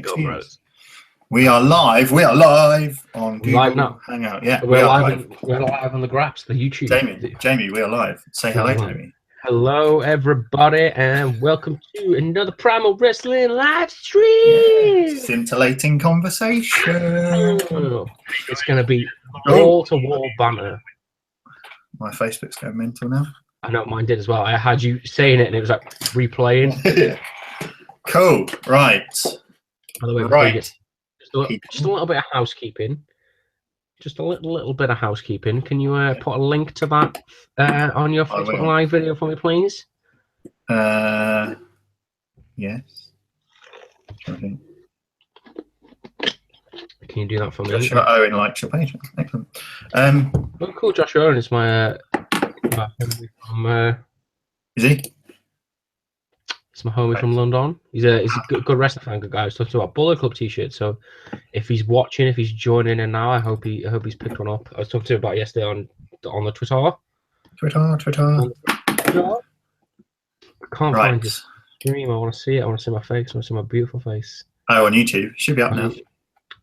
Go, bros. We are live. We are live on Google live now. Hangout. Yeah, we're live. We're live on the Graps, the YouTube. Jamie, we are live. Say hello, Jamie. Hello, everybody, and welcome to another Primal Wrestling live stream. Yeah, scintillating conversation. It's going to be wall-to-wall banter. My Facebook's going mental now. I know mine did as well. I had you saying it, and it was like replaying. Cool. Right. By the way, right. Just a little bit of housekeeping. Just a little bit of housekeeping. Can you put a link to that on your Facebook Live video for me, please? Yes. Okay. Can you do that for me? Joshua Owen likes your page. Excellent. Oh, cool. Joshua Owen is my homie from. Is he? It's my homie from London. He's a good wrestling fan, good guy. I was talking about Bullet Club t-shirt. So if he's watching, if he's joining in now, I hope he's picked one up. I was talking to him about yesterday on the Twitter. I can't find his stream. I want to see it. I want to see my face. I want to see my beautiful face. Oh, on YouTube. Should be up now.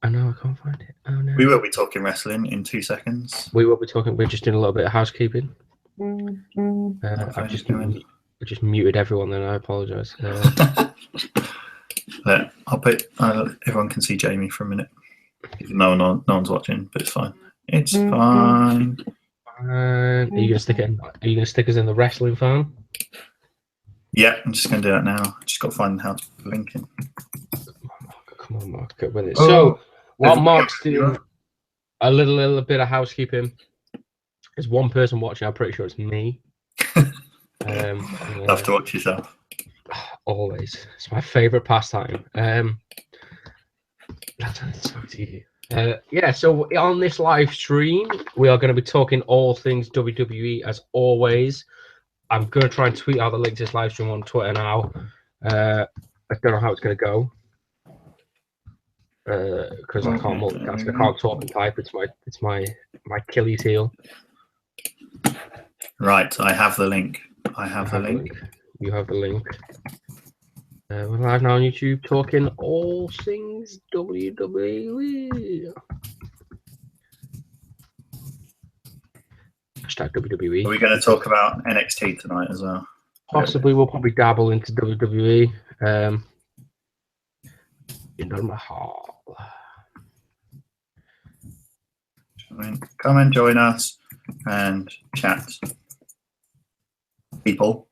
I know. I can't find it. Oh no. We will be talking wrestling in 2 seconds. We will be talking. We're just doing a little bit of housekeeping. I just muted everyone. Then I apologise. I'll put. Everyone can see Jamie for a minute. No one's watching, but it's fine. It's fine. Are you gonna stick it? Are you gonna stick us in the wrestling fan? Yeah, I'm just gonna do that now. Just got to find how to link it. Come on, Mark, get with it. So while Mark's doing a little bit of housekeeping, there's one person watching. I'm pretty sure it's me. Love to watch yourself. Always. It's my favourite pastime. So on this live stream, we are going to be talking all things WWE as always. I'm going to try and tweet out the link to this live stream on Twitter now. I don't know how it's going to go. Because I can't multitask. I can't talk and type. It's my Achilles heel. Right, I have the link. I have the link. You have the link. We're live now on YouTube talking all things WWE. Hashtag WWE. Are we going to talk about NXT tonight as well? Possibly. We'll probably dabble into WWE. In my heart. Come and join us and chat. People,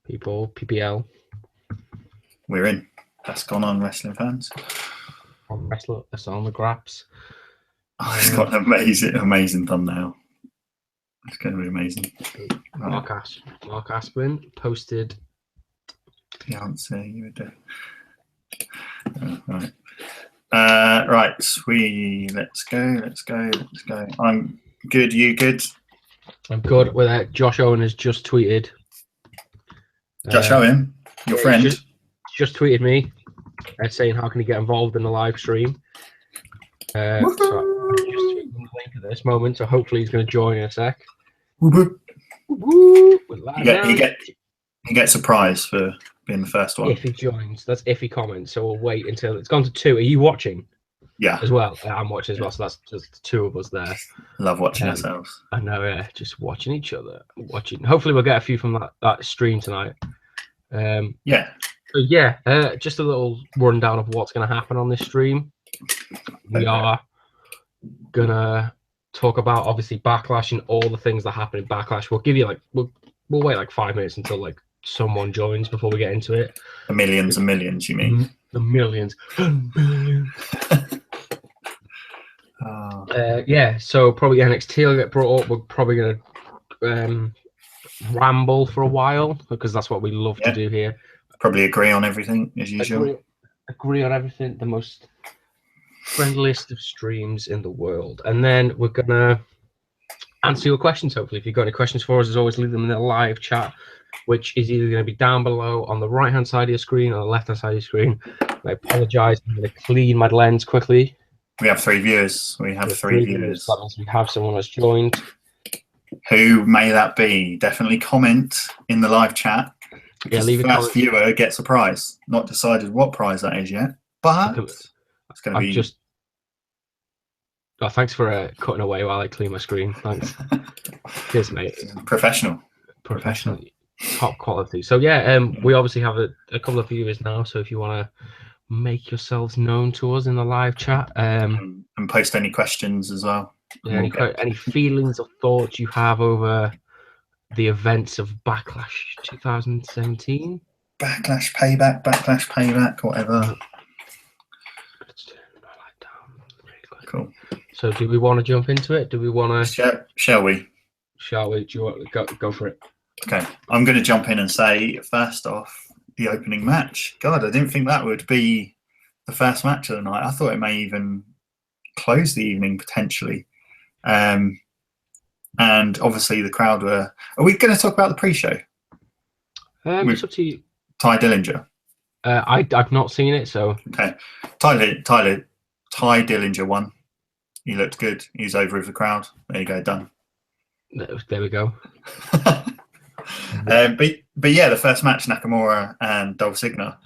PPL. We're in. That's gone on, wrestling fans. That's on the Graps. Oh, it's got an amazing thumbnail. It's going to be amazing. Mark Aspin posted. Fiance, you would do. Right. Let's go. I'm good. You good? I'm good. With that, Josh Owen has just tweeted. Josh Owen, your friend, just tweeted me saying how can he get involved in the live stream. So I'm just tweeting the link at this moment, so hopefully he's going to join in a sec. He gets a prize for being the first one. If he joins, that's if he comments. So we'll wait until it's gone to 2. Are you watching? Yeah. As well. I'm watching as well, so that's just 2 of us there. Love watching ourselves. I know, yeah. Just watching each other. Hopefully we'll get a few from that stream tonight. Just a little rundown of what's going to happen on this stream. We are going to talk about, obviously, Backlash and all the things that happen in Backlash. We'll give you, we'll wait 5 minutes until, someone joins before we get into it. The millions and millions, you mean? The millions. So probably NXT will get brought up. We're probably going to ramble for a while because that's what we love to do here. Probably agree on everything as usual. Agree on everything. The most friendliest of streams in the world. And then we're going to answer your questions, hopefully. If you've got any questions for us, as always, leave them in the live chat, which is either going to be down below on the right-hand side of your screen or the left-hand side of your screen. I apologise. I'm going to clean my lens quickly. We have 3 viewers. We have 3 viewers. That means we have someone who's joined. Who may that be? Definitely comment in the live chat. Yeah, leave a comment. First viewer gets a prize. Not decided what prize that is yet. but it's going to I've be just. Oh, thanks for cutting away while I clear my screen. Thanks. Cheers, mate. Professional. Top quality. So yeah, we obviously have a couple of viewers now. So if you want to make yourselves known to us in the live chat, And post any questions as well. Yeah, any feelings or thoughts you have over the events of Backlash 2017? Backlash, payback, whatever. Let's turn the light down really quick. Cool. So, do we want to jump into it? Do we want to? Shall we? Shall we? Do you want to go for it? Okay, I'm going to jump in and say first off, the opening match. God, I didn't think that would be the first match of the night. I thought it may even close the evening potentially. And obviously the crowd were. Are we going to talk about the pre-show? It's up to you. Ty Dillinger. I've not seen it, so okay. Ty Dillinger won. He looked good. He was over with the crowd. There you go, done. There we go. But yeah, the first match, Nakamura and Dolph Ziggler.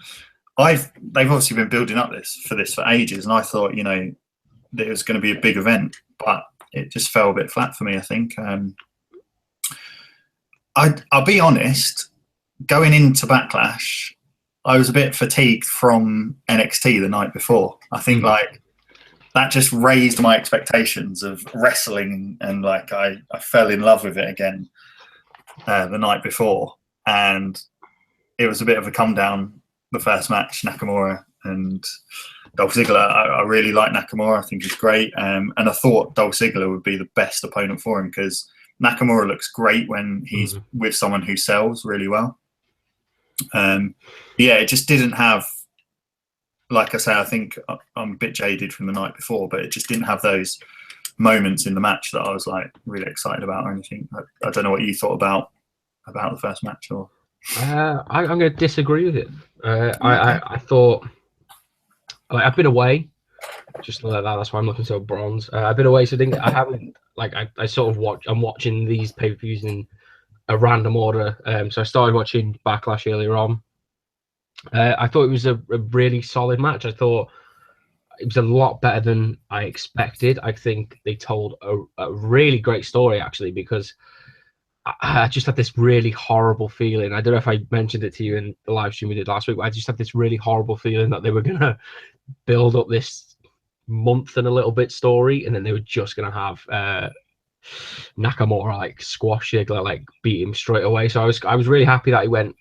They've obviously been building up for this for ages, and I thought that it was going to be a big event, but it just fell a bit flat for me. I think. I'll be honest. Going into Backlash, I was a bit fatigued from NXT the night before. I think that just raised my expectations of wrestling, and I fell in love with it again the night before, and it was a bit of a come down. The first match, Nakamura and Dolph Ziggler. I really like Nakamura. I think he's great, and I thought Dolph Ziggler would be the best opponent for him because Nakamura looks great when he's with someone who sells really well. Yeah, it just didn't have, like I say, I think I'm a bit jaded from the night before, but it just didn't have those moments in the match that I was really excited about or anything. I don't know what you thought about the first match. Or I'm going to disagree with it. I thought I've been away, just like that. That's why I'm looking so bronze. I've been away, so I haven't I sort of watch. I'm watching these pay-per-views in a random order. So I started watching Backlash earlier on. I thought it was a really solid match. I thought it was a lot better than I expected. I think they told a really great story, actually, because I just had this really horrible feeling. I don't know if I mentioned it to you in the live stream we did last week, but I just had this really horrible feeling that they were going to build up this month and a little bit story, and then they were just going to have Nakamura squash Ziggler, beat him straight away. So I was really happy that he went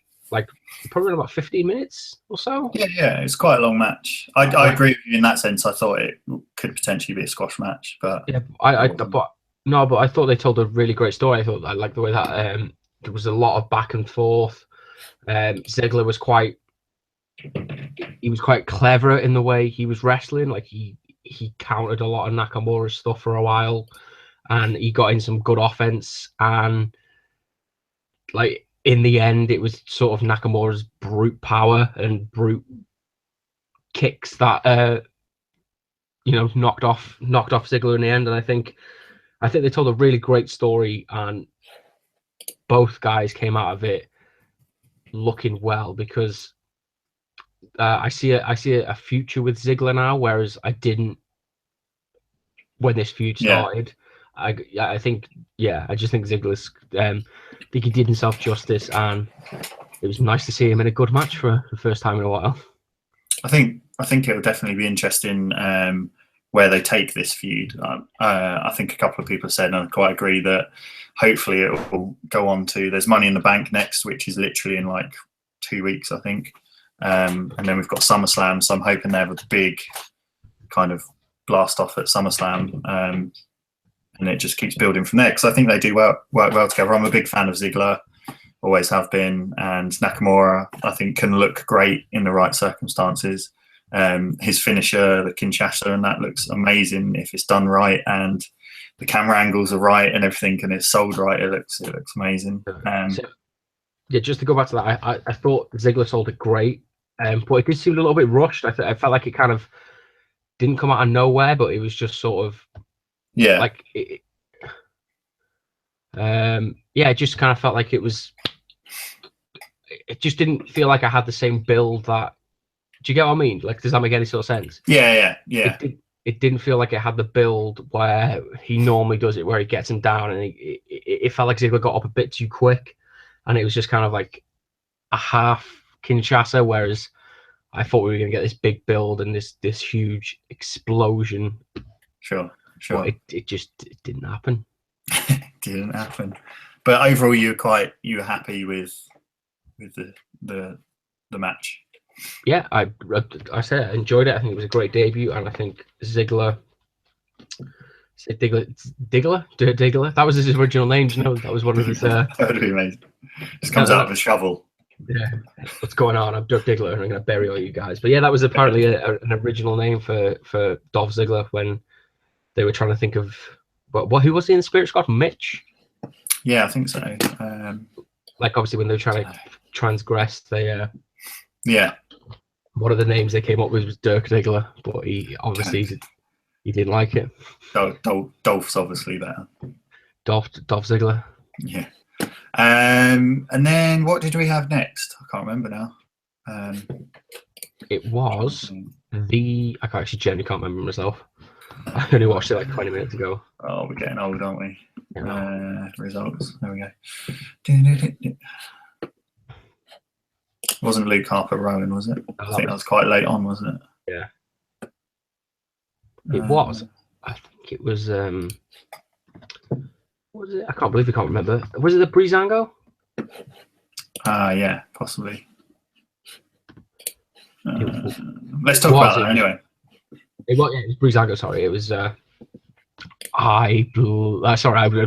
probably in about 15 minutes or so. Yeah, it's quite a long match. I agree with you in that sense. I thought it could potentially be a squash match, but yeah, but I thought they told a really great story. I thought I liked the way that there was a lot of back and forth. Ziggler was quite clever in the way he was wrestling. He countered a lot of Nakamura's stuff for a while, and he got in some good offense. And in the end, it was sort of Nakamura's brute power and brute kicks that knocked off Ziggler in the end. And I think they told a really great story, and both guys came out of it looking well, because I see a future with Ziggler now, whereas I didn't when this feud started. I just think Ziggler's I think he did himself justice, and it was nice to see him in a good match for the first time in a while. I think it will definitely be interesting where they take this feud. I think a couple of people said, and I quite agree, that hopefully it will go on to. There's Money in the Bank next, which is literally in 2 weeks, I think, and then we've got SummerSlam. So I'm hoping they have a big kind of blast off at SummerSlam, and it just keeps building from there, because I think they do work well together. I'm a big fan of Ziggler, always have been, and Nakamura I think can look great in the right circumstances. His finisher, the Kinshasa, and that looks amazing if it's done right, and the camera angles are right and everything, and it's sold right. It looks amazing. Just to go back to that, I thought Ziggler sold it great, but it did seem a little bit rushed. I felt like it kind of didn't come out of nowhere, but it was just sort of it just kind of felt like it just didn't feel like I had the same build that you get what I mean? Like, does that make any sort of sense? Yeah. It didn't feel like it had the build where he normally does it, where he gets him down, and it felt like Ziggler got up a bit too quick, and it was just kind of like a half Kinshasa, whereas I thought we were going to get this big build and this huge explosion. Sure. But it didn't happen. It didn't happen. But overall, you were happy with the match. Yeah, I said I enjoyed it. I think it was a great debut, and I think Ziggler. Diggler. That was his original name. You know, that was one of his. That would be amazing. Just comes out of a shovel. Yeah, what's going on? I'm Doug Diggler, and I'm going to bury all you guys. But yeah, that was apparently an original name for Dolph Ziggler when they were trying to think of who was he in the Spirit Squad? Mitch. Yeah, I think so. Like obviously when they were trying to transgress, they yeah. One of the names they came up with was Dirk Diggler, but he obviously he didn't like it. Dolph's obviously better. Dolph Ziggler. Yeah. And then what did we have next? I can't remember now. It was I actually genuinely can't remember myself. I only watched it like 20 minutes ago. Oh, we're getting old, aren't we? Yeah. Results. There we go. It wasn't Luke Harper Rowan, was it? I think that was quite late on, wasn't it? Yeah. It was. I think it was. What was it? I can't believe I can't remember. Was it the Breezango? Yeah, possibly. Let's talk about that anyway. It was Breezango. Sorry, it was. Sorry, I'm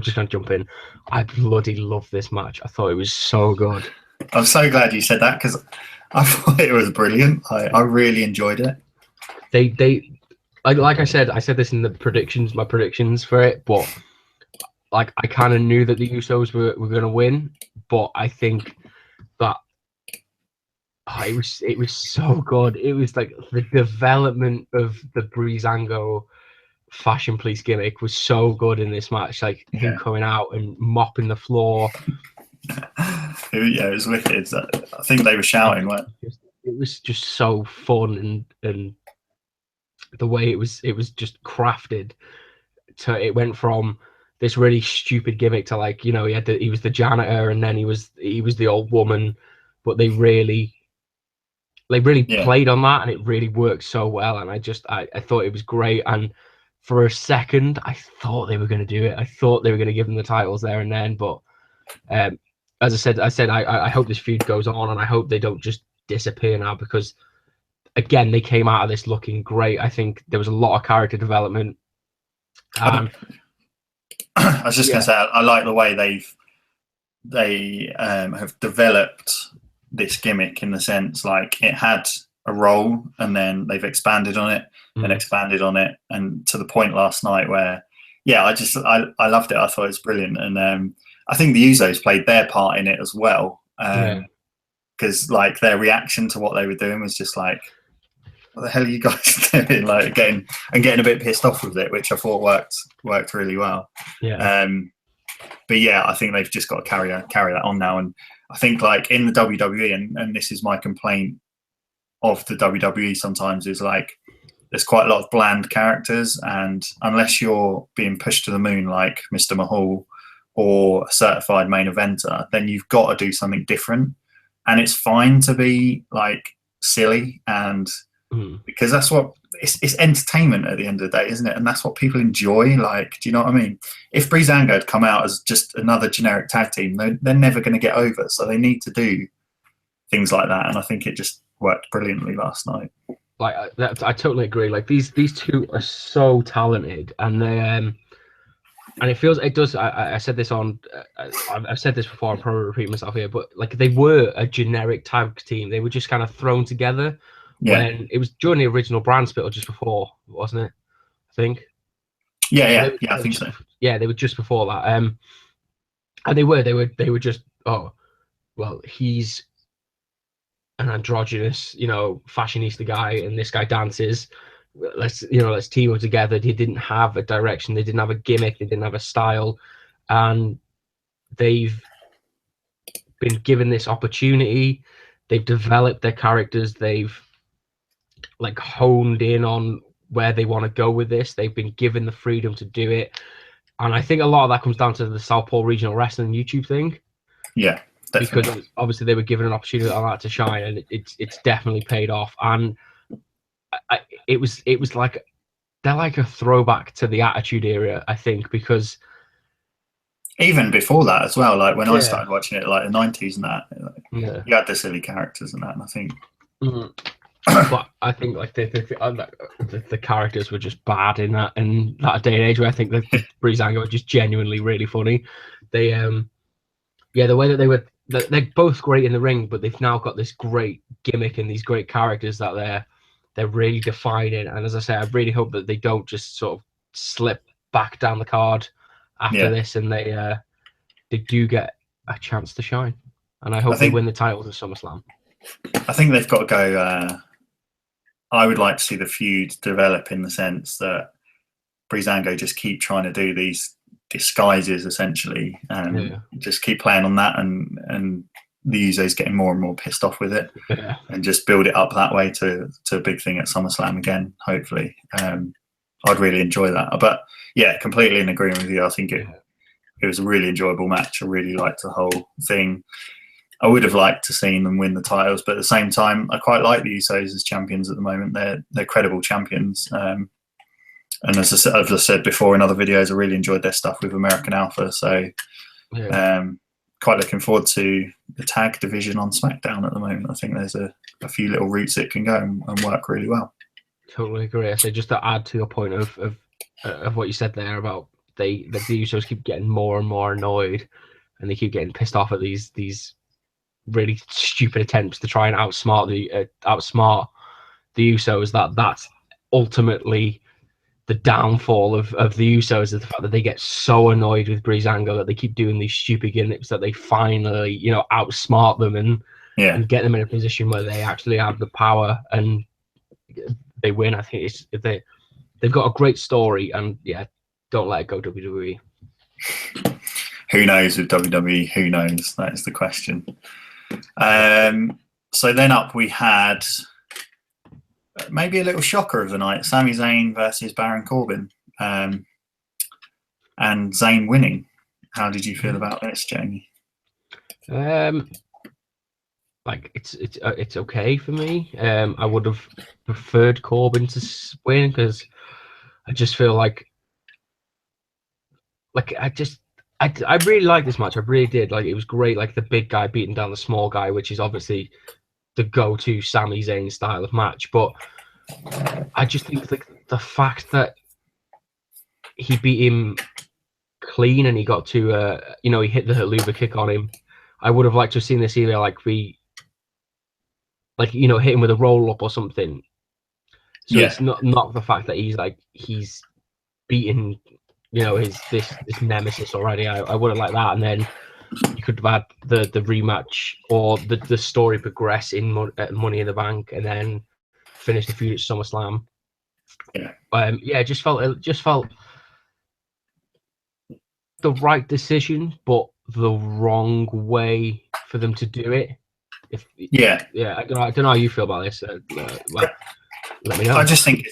just going to jump in. I bloody love this match. I thought it was so good. I'm so glad you said that because I thought it was brilliant. I really enjoyed it. They like I said this in the predictions, my predictions for it, but like I kind of knew that the Usos were going to win, but I think that it was so good. It was like the development of the Breezango fashion police gimmick was so good in this match. Like him coming out and mopping the floor. Yeah, it was wicked. I think they were shouting. It was just so fun, and the way it was just crafted. It went from this really stupid gimmick to like, you know, he was the janitor, and then he was the old woman, but they really played on that, and it really worked so well. And I thought it was great. And for a second, I thought they were going to do it. I thought they were going to give them the titles there and then, but. As I said, I hope this feud goes on, and I hope they don't just disappear now, because again, they came out of this looking great. I think there was a lot of character development. I was just going to say, I like the way they have developed this gimmick, in the sense like it had a role, and then they've expanded on it and expanded on it, and to the point last night where, I loved it. I thought it was brilliant, and I think the Usos played their part in it as well, because like their reaction to what they were doing was just like, "What the hell are you guys doing?" Like getting a bit pissed off with it, which I thought worked really well. Yeah. But yeah, I think they've just got to carry that on now, and I think like in the WWE, and this is my complaint of the WWE sometimes, is like there's quite a lot of bland characters, and unless you're being pushed to the moon like Mr. Mahal or a certified main eventer, then you've got to do something different. And it's fine to be like silly, and because that's what it's entertainment at the end of the day, isn't it? And that's what people enjoy. Like, do you know what I mean? If Breezango had come out as just another generic tag team, they're never going to get over. So they need to do things like that. And I think it just worked brilliantly last night. Like I totally agree. Like these two are so talented, and they and it does. I said this on. I've said this before. I'm probably repeating myself here, but like they were a generic tag team. They were just kind of thrown together when it was during the original brand split, or just before, wasn't it? I think. Yeah, I think so. Yeah, they were just before that. And they were just, oh, well, he's an androgynous, fashionista guy, and this guy dances. Let's team up together. They didn't have a direction. They didn't have a gimmick. They didn't have a style, and they've been given this opportunity. They've developed their characters. They've like honed in on where they want to go with this. They've been given the freedom to do it, and I think a lot of that comes down to the Southpaw Regional Wrestling YouTube thing. Yeah, definitely. Because obviously they were given an opportunity on that to shine, and it's definitely paid off. And it was like they're like a throwback to the Attitude Era, I think, because even before that as well, like when I started watching it, like the 90s and that, you had the silly characters and that, and I think. But I think like the characters were just bad in that day and age. Where I think the Breezango were just genuinely really funny. They the way that they're both great in the ring, but they've now got this great gimmick and these great characters that they're really defining. And as I say, I really hope that they don't just sort of slip back down the card after this, and they do get a chance to shine. And I hope they win the titles at SummerSlam. I think they've got to go. I would like to see the feud develop in the sense that Breezango just keep trying to do these disguises essentially, and just keep playing on that, and the Usos getting more and more pissed off with it, and just build it up that way to a big thing at SummerSlam again. Hopefully, I'd really enjoy that. But yeah, completely in agreement with you. I think it was a really enjoyable match. I really liked the whole thing. I would have liked to seen them win the titles, but at the same time, I quite like the Usos as champions at the moment. They're credible champions. And as I've said before in other videos, I really enjoyed their stuff with American Alpha. So quite looking forward to the tag division on SmackDown at the moment. I think there's a few little routes it can go and work really well. Totally agree. So just to add to your point of what you said there about the Usos keep getting more and more annoyed, and they keep getting pissed off at these really stupid attempts to try and outsmart the Usos. That's ultimately the downfall of the Usos, is the fact that they get so annoyed with Breezango that they keep doing these stupid gimmicks that they finally, outsmart them and get them in a position where they actually have the power and they win. I think they've got a great story, and don't let it go, WWE. Who knows with WWE? Who knows? That is the question. So then up we had maybe a little shocker of the night: Sami Zayn versus Baron Corbin, and Zayn winning. How did you feel about this, Jamie? Like it's okay for me. I would have preferred Corbin to win, because I just feel like I really liked this match. I really did. Like, it was great. Like, the big guy beating down the small guy, which is obviously the go-to Sami Zayn style of match. But I just think the fact that he beat him clean and he got to, he hit the Haluva kick on him. I would have liked to have seen this either hit him with a roll-up or something. So it's not the fact that he's beaten this nemesis already. I would have liked that, and then you could have had the rematch or the story progress in Money in the Bank, and then finish the feud at SummerSlam. It just felt the right decision, but the wrong way for them to do it. I don't know how you feel about this. Let me know. I just think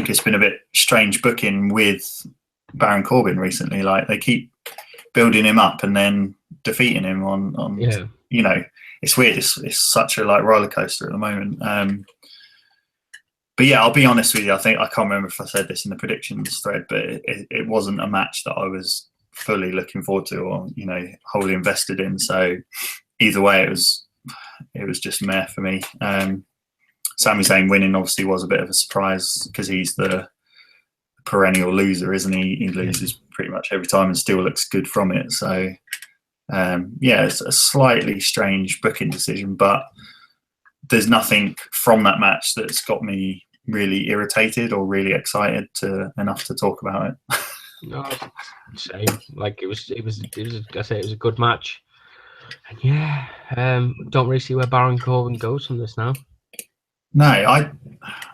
it's been a bit strange booking with Baron Corbin recently. Like, they keep building him up and then defeating him on it's weird. It's such a roller coaster at the moment. But I'll be honest with you. I can't remember if I said this in the predictions thread, but it wasn't a match that I was fully looking forward to or wholly invested in. So either way, it was just meh for me. Sami Zayn winning obviously was a bit of a surprise, because he's the perennial loser, isn't he? He loses pretty much every time and still looks good from it. So it's a slightly strange booking decision, but there's nothing from that match that's got me really irritated or really excited enough to talk about it. No, same. Like, it was a good match, and don't really see where Baron Corbin goes from this now. No,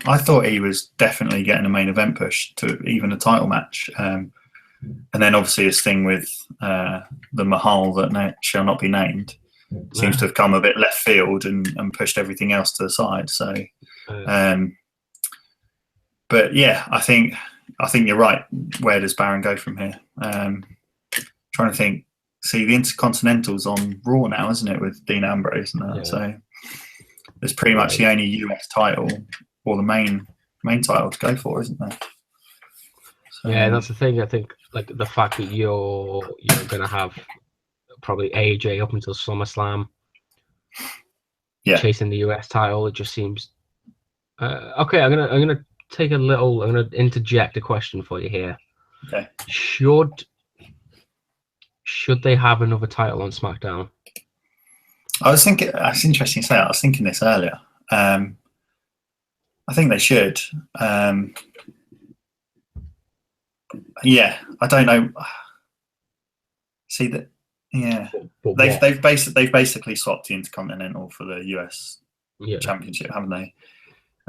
I thought he was definitely getting a main event push to even a title match. And then obviously his thing with the Mahal that shall not be named seems to have come a bit left field and pushed everything else to the side. So But yeah, I think you're right. Where does Baron go from here? Trying to think. See, the Intercontinental's on Raw now, isn't it, with Dean Ambrose and that? Yeah. So there's pretty much the only US title or the main title to go for, isn't there? So, yeah, that's the thing. I think like the fact that you're gonna have probably AJ up until SummerSlam, chasing the US title. It just seems okay. I'm gonna take a little. I'm gonna interject a question for you here. Okay. Should they have another title on SmackDown? I was thinking. That's interesting to say. I was thinking this earlier. I think they should. Yeah, I don't know. See that? Yeah, But they've basically swapped the Intercontinental for the US Championship, haven't they?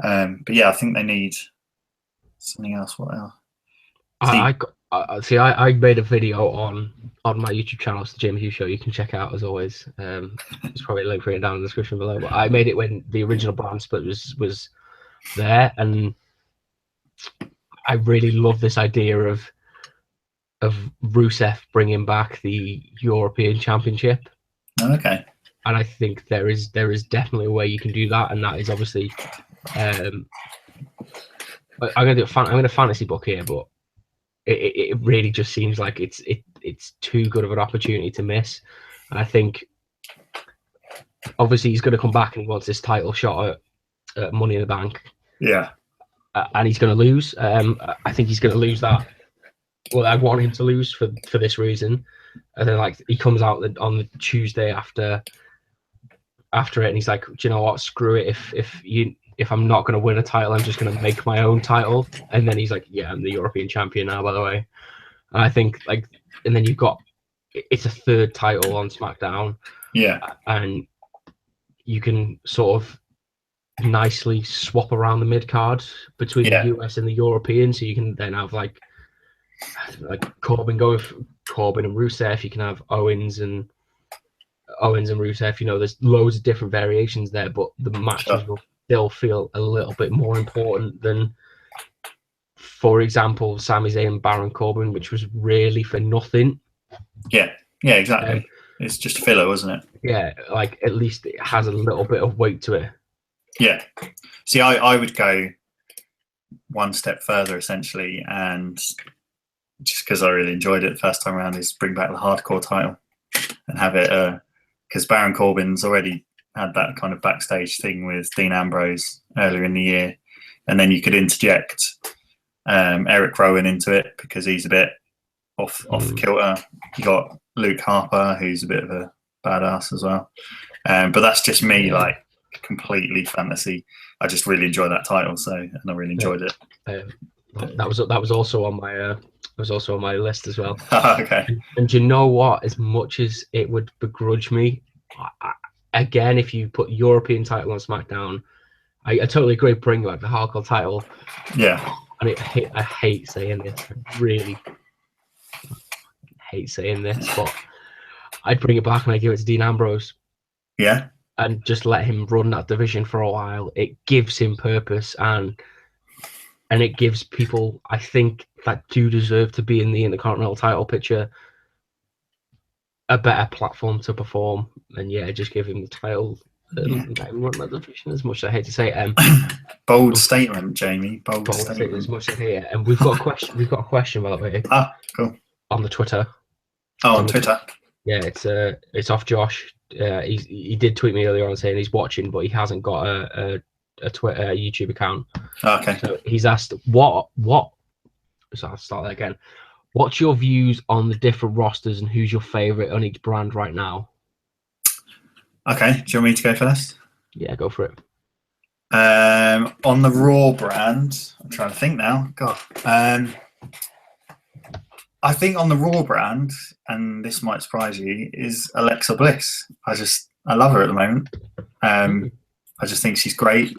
But yeah, I think they need something else. What else? I made a video on my YouTube channel, it's the James Hughes Show. You can check it out as always. There's probably a link for it down in the description below. But I made it when the original brand split was there, and I really love this idea of Rusev bringing back the European Championship. Okay. And I think there is definitely a way you can do that, and that is obviously I'm gonna fantasy book here, but it really just seems like it's too good of an opportunity to miss. And I think obviously he's going to come back and he wants this title shot at Money in the Bank. Yeah. And he's going to lose. I think he's going to lose that. Well, I want him to lose for this reason. And then like he comes out on the Tuesday after it, and he's like, do you know what? Screw it. If I'm not going to win a title, I'm just going to make my own title. And then he's like, yeah, I'm the European champion now, by the way. And I think like, and then you've got, it's a third title on SmackDown. Yeah. And you can sort of nicely swap around the mid card between the US and the European. So you can then have like Corbin going for Corbin and Rusev. You can have Owens and Rusev. You know, there's loads of different variations there, but the matches will still feel a little bit more important than, for example, Sami Zayn and Baron Corbin, which was really for nothing. Yeah, exactly. It's just filler, wasn't it? Yeah, like at least it has a little bit of weight to it. Yeah. See, I would go one step further, essentially, and just because I really enjoyed it the first time around, is bring back the hardcore title and have it, because Baron Corbin's already had that kind of backstage thing with Dean Ambrose earlier in the year, and then you could interject Eric Rowan into it because he's a bit off kilter. You got Luke Harper, who's a bit of a badass as well, but that's just me, like completely fantasy. I just really enjoy that title, and I really enjoyed it. That was also on my list as well. Okay. And you know what? As much as it would begrudge me, again, if you put European title on SmackDown, I totally agree. Bring like the hardcore title. Yeah. And I hate saying this. I really hate saying this, but I'd bring it back and I'd give it to Dean Ambrose. Yeah. And just let him run that division for a while. It gives him purpose, and it gives people, I think, that do deserve to be in the Intercontinental title picture a better platform to perform. And just give him the title. Let him run that division, as much as I hate to say it. Bold statement, Jamie. Bold statement. As much as I hate it. And we've got a question. We've got a question, by the way. Cool. On the Twitter. Oh, on Twitter. Yeah, it's off Josh. He did tweet me earlier on saying he's watching, but he hasn't got a Twitter YouTube account. Okay. So he's asked what. So I'll start that again. What's your views on the different rosters and who's your favorite on each brand right now? Okay. Do you want me to go first? Yeah, go for it. On the Raw brand, I'm trying to think now. God. I think on the Raw brand, and this might surprise you, is Alexa Bliss. I love her at the moment. I just think she's great.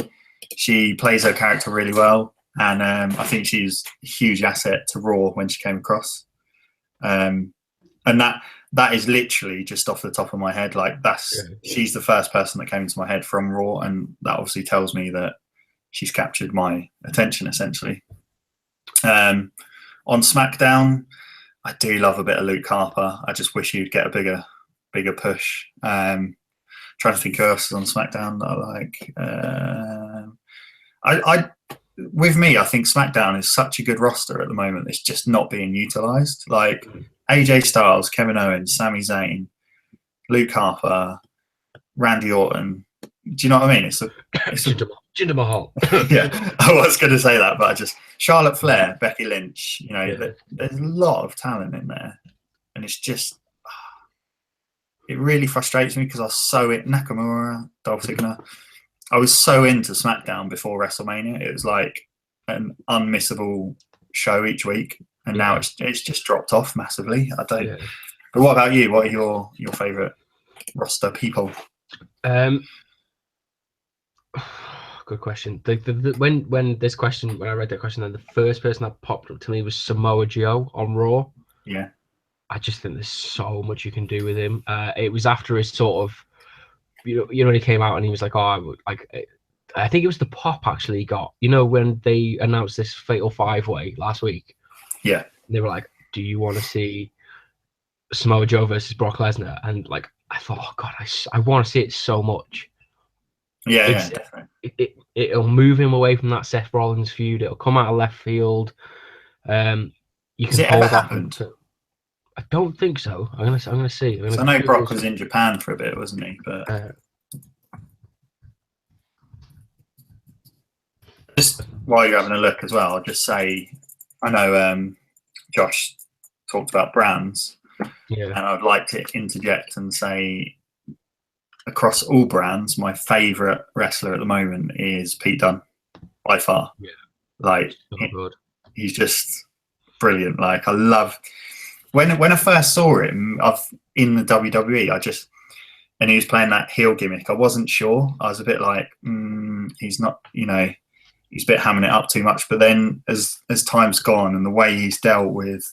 She plays her character really well, and I think she's a huge asset to Raw when she came across. And that is literally just off the top of my head. Like she's the first person that came into my head from Raw, and that obviously tells me that she's captured my attention essentially. On SmackDown, I do love a bit of Luke Harper. I just wish he'd get a bigger push. Trying to think who else is on SmackDown that I like. With me, I think SmackDown is such a good roster at the moment. It's just not being utilised. Like AJ Styles, Kevin Owens, Sami Zayn, Luke Harper, Randy Orton. Do you know what I mean? It's a Jinder Mahal. Yeah, I was going to say that, but Charlotte Flair, Becky Lynch. You know, there's a lot of talent in there, and it's just it really frustrates me because I was so Nakamura, Dolph Ziggler. I was so into SmackDown before WrestleMania. It was like an unmissable show each week, and now it's just dropped off massively. I don't. Yeah. But what about you? What are your favourite roster people? Good question. When this question, when I read that question, then the first person that popped up to me was Samoa Geo on Raw. Yeah. I just think there's so much you can do with him. It was after his sort of, you know, when he came out and he was like, oh, I think it was the pop actually he got. You know, when they announced this Fatal 5-Way last week. Yeah. They were like, do you want to see Samoa Joe versus Brock Lesnar? And like, I thought, oh God, I want to see it so much. Yeah, definitely. It'll move him away from that Seth Rollins feud. It'll come out of left field. You Has can it hold ever happened? I don't think so. I'm gonna see. I know Brock was in Japan for a bit, wasn't he? But just while you're having a look as well, I'll just say I know Josh talked about brands, and I'd like to interject and say across all brands, my favourite wrestler at the moment is Pete Dunne by far. Yeah, like good. He's just brilliant. Like I love. When I first saw him in the WWE, and he was playing that heel gimmick, I wasn't sure. I was a bit like, he's not, you know, he's a bit hamming it up too much. But then as time's gone and the way he's dealt with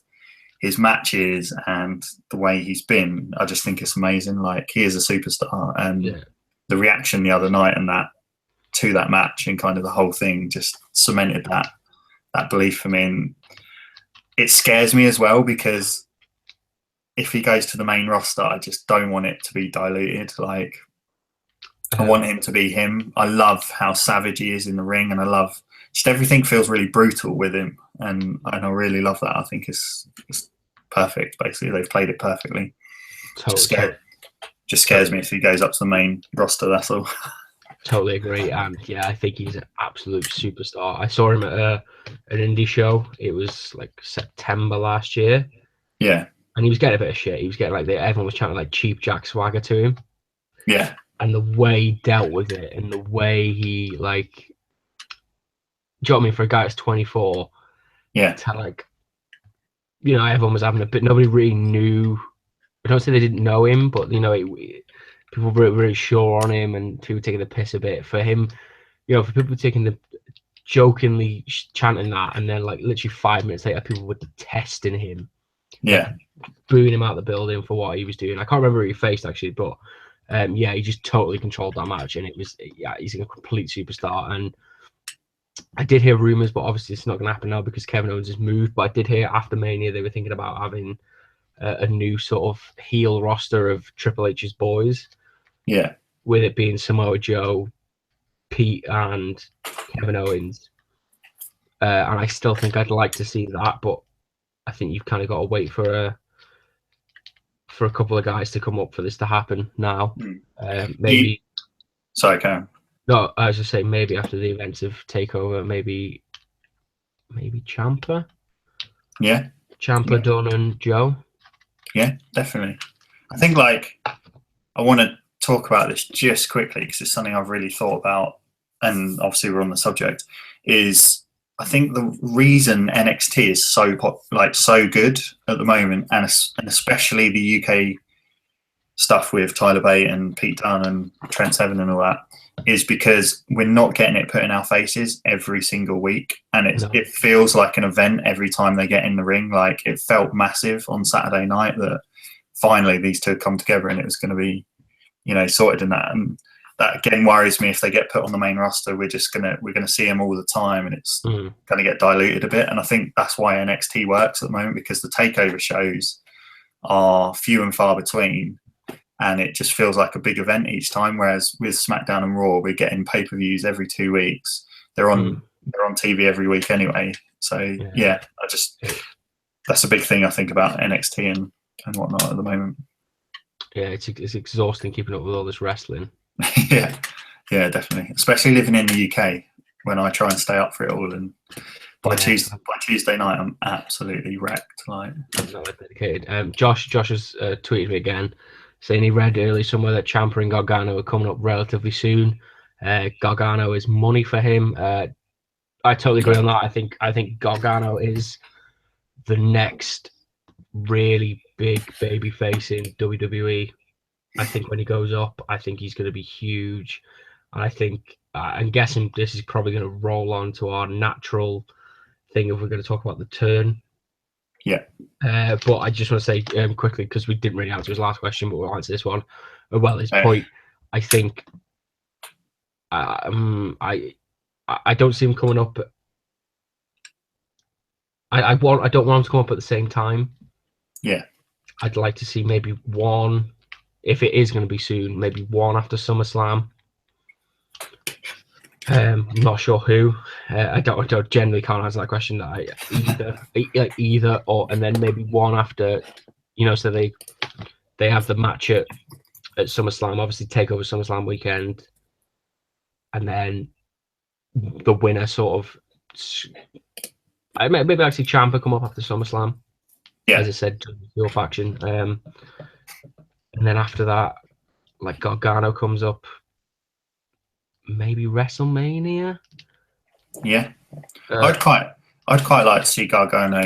his matches and the way he's been, I just think it's amazing. Like he is a superstar, and the reaction the other night and to that match and kind of the whole thing just cemented that belief for me. And it scares me as well because if he goes to the main roster, I just don't want it to be diluted. Like I want him to be him. I love how savage he is in the ring, and I love just everything feels really brutal with him, and I really love that. I think it's perfect. Basically, they've played it perfectly. Totally. Just scares me if he goes up to the main roster. That's all. Totally agree, and yeah, I think he's an absolute superstar. I saw him at an indie show. It was like September last year. Yeah. And he was getting a bit of shit. He was getting everyone was chanting like Cheap Jack swagger to him. Yeah. And the way he dealt with it, and the way he like, do you know what I mean? For a guy that's 24, to you know, everyone was having a bit. Nobody really knew. I don't say they didn't know him, but you know, people were really sure on him, and people taking the piss a bit for him. You know, for people taking the jokingly chanting that, and then like literally 5 minutes later, people were detesting him. Yeah. Booing him out of the building for what he was doing. I can't remember who he faced actually, but he just totally controlled that match, and it was he's a complete superstar. And I did hear rumors, but obviously it's not going to happen now because Kevin Owens has moved. But I did hear after Mania they were thinking about having a new sort of heel roster of Triple H's boys. Yeah, with it being Samoa Joe, Pete, and Kevin Owens. And I still think I'd like to see that, but I think you've kind of got to wait for a couple of guys to come up for this to happen now. Maybe. Sorry, Karen. No, I was just saying maybe after the events of Takeover, maybe Ciampa. Yeah. Ciampa, Dunn, and Joe. Yeah, definitely. I think I want to talk about this just quickly because it's something I've really thought about, and obviously we're on the subject. Is I think the reason NXT is so good at the moment, and especially the UK stuff with Tyler Bate and Pete Dunne and Trent Seven and all that, is because we're not getting it put in our faces every single week, and it feels like an event every time they get in the ring. Like it felt massive on Saturday night that finally these two had come together and it was going to be, you know, sorted in that. And that again worries me. If they get put on the main roster, we're gonna see them all the time, and it's gonna get diluted a bit. And I think that's why NXT works at the moment, because the takeover shows are few and far between, and it just feels like a big event each time. Whereas with SmackDown and Raw, we're getting pay-per-views every 2 weeks. They're on TV every week anyway. So yeah, that's a big thing I think about NXT and whatnot at the moment. Yeah, it's exhausting keeping up with all this wrestling. yeah, definitely. Especially living in the UK, when I try and stay up for it all, and by Tuesday night, I'm absolutely wrecked. Like, I'm not dedicated. Josh has tweeted me again, saying he read early somewhere that Ciampa and Gargano are coming up relatively soon. Gargano is money for him. I totally agree on that. I think Gargano is the next really big baby face in WWE. I think when he goes up, I think he's going to be huge. And I think, I'm guessing this is probably going to roll on to our natural thing if we're going to talk about the turn. Yeah. But I just want to say quickly, because we didn't really answer his last question, but we'll answer this one. Well, his point, I think, I don't see him coming up. I don't want him to come up at the same time. Yeah. I'd like to see maybe one, if it is going to be soon, maybe one after SummerSlam. Not sure who. I generally can't answer that question. Either or, and then maybe one after, so they have the match at SummerSlam, obviously take over SummerSlam weekend, and then the winner sort of, maybe actually Ciampa come up after SummerSlam. Yeah. As I said, your faction. And then after that, like Gargano comes up, maybe WrestleMania. Yeah, I'd quite like to see Gargano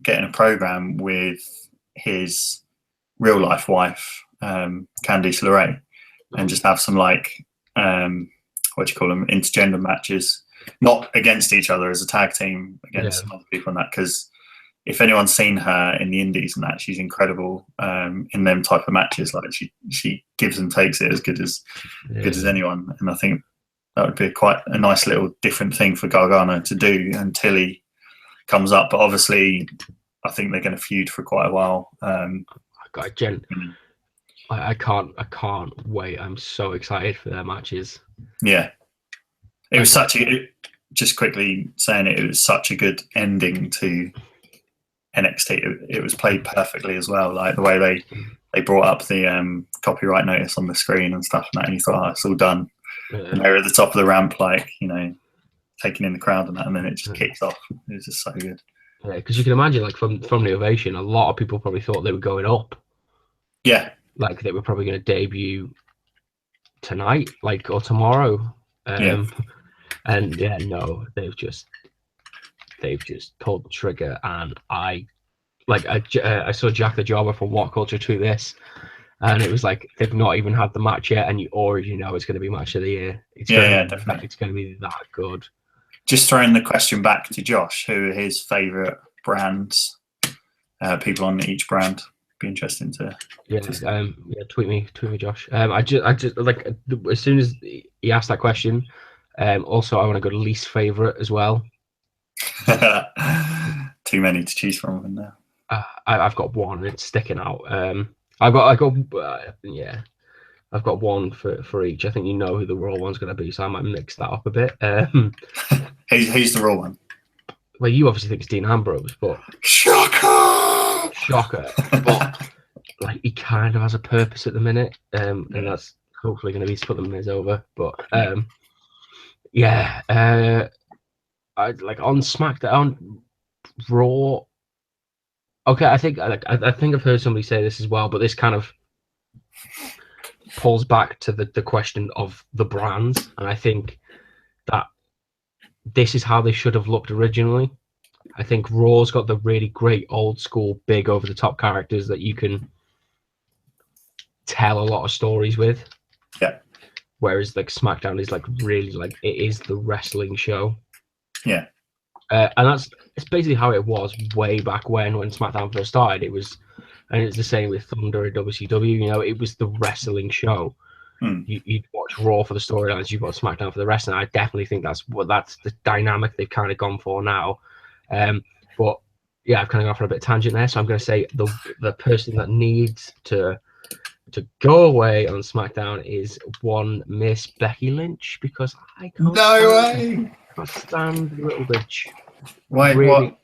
getting a program with his real life wife, Candice LeRae, and just have some intergender matches, not against each other, as a tag team against some other people on that. Because if anyone's seen her in the indies and that, she's incredible in them type of matches. Like she gives and takes it as good as anyone. And I think that would be quite a nice little different thing for Gargano to do until he comes up. But obviously, I think they're going to feud for quite a while. I can't wait. I'm so excited for their matches. Yeah, it was just quickly saying it was such a good ending to NXT. It was played perfectly as well, like the way they brought up the copyright notice on the screen and stuff and that, and you thought, it's all done. And they're at the top of the ramp, taking in the crowd and that, and then it just kicks off. It was just so good. Yeah, because you can imagine, like from the ovation, a lot of people probably thought they were going up. Yeah, like they were probably going to debut tonight, or tomorrow. And no, they've just pulled the trigger, and I saw Jack the Jobber from What Culture tweet this, and it was like they've not even had the match yet, and you already know it's going to be match of the year. Definitely. It's going to be that good. Just throwing the question back to Josh, who are his favourite brands? People on each brand. Be interesting to. Tweet me, Josh. I just like, as soon as he asked that question. Also, I want to go to least favourite as well. Too many to choose from now. I've got one, and it's sticking out. I've got one for each. I think you know who the Raw one's going to be, so I might mix that up a bit. Who's the Raw one? Well, you obviously think it's Dean Ambrose, but shocker. But he kind of has a purpose at the minute, and that's hopefully going to be to put the Miz over. But I like on SmackDown, Raw. Okay, I think I've heard somebody say this as well, but this kind of pulls back to the question of the brands, and I think that this is how they should have looked originally. I think Raw's got the really great old school, big over the top characters that you can tell a lot of stories with. Yeah. Whereas SmackDown is really it is the wrestling show. Yeah. And it's basically how it was way back when SmackDown first started. And it's the same with Thunder at WCW. It was the wrestling show. you'd watch Raw for the storylines, you'd watch SmackDown for the rest, and I definitely think that's the dynamic they've kind of gone for now. But yeah, I've kind of gone for a bit of tangent there, so I'm going to say the person that needs to go away on SmackDown is one Miss Becky Lynch, because I can't stand the little bitch. Wait, really, what?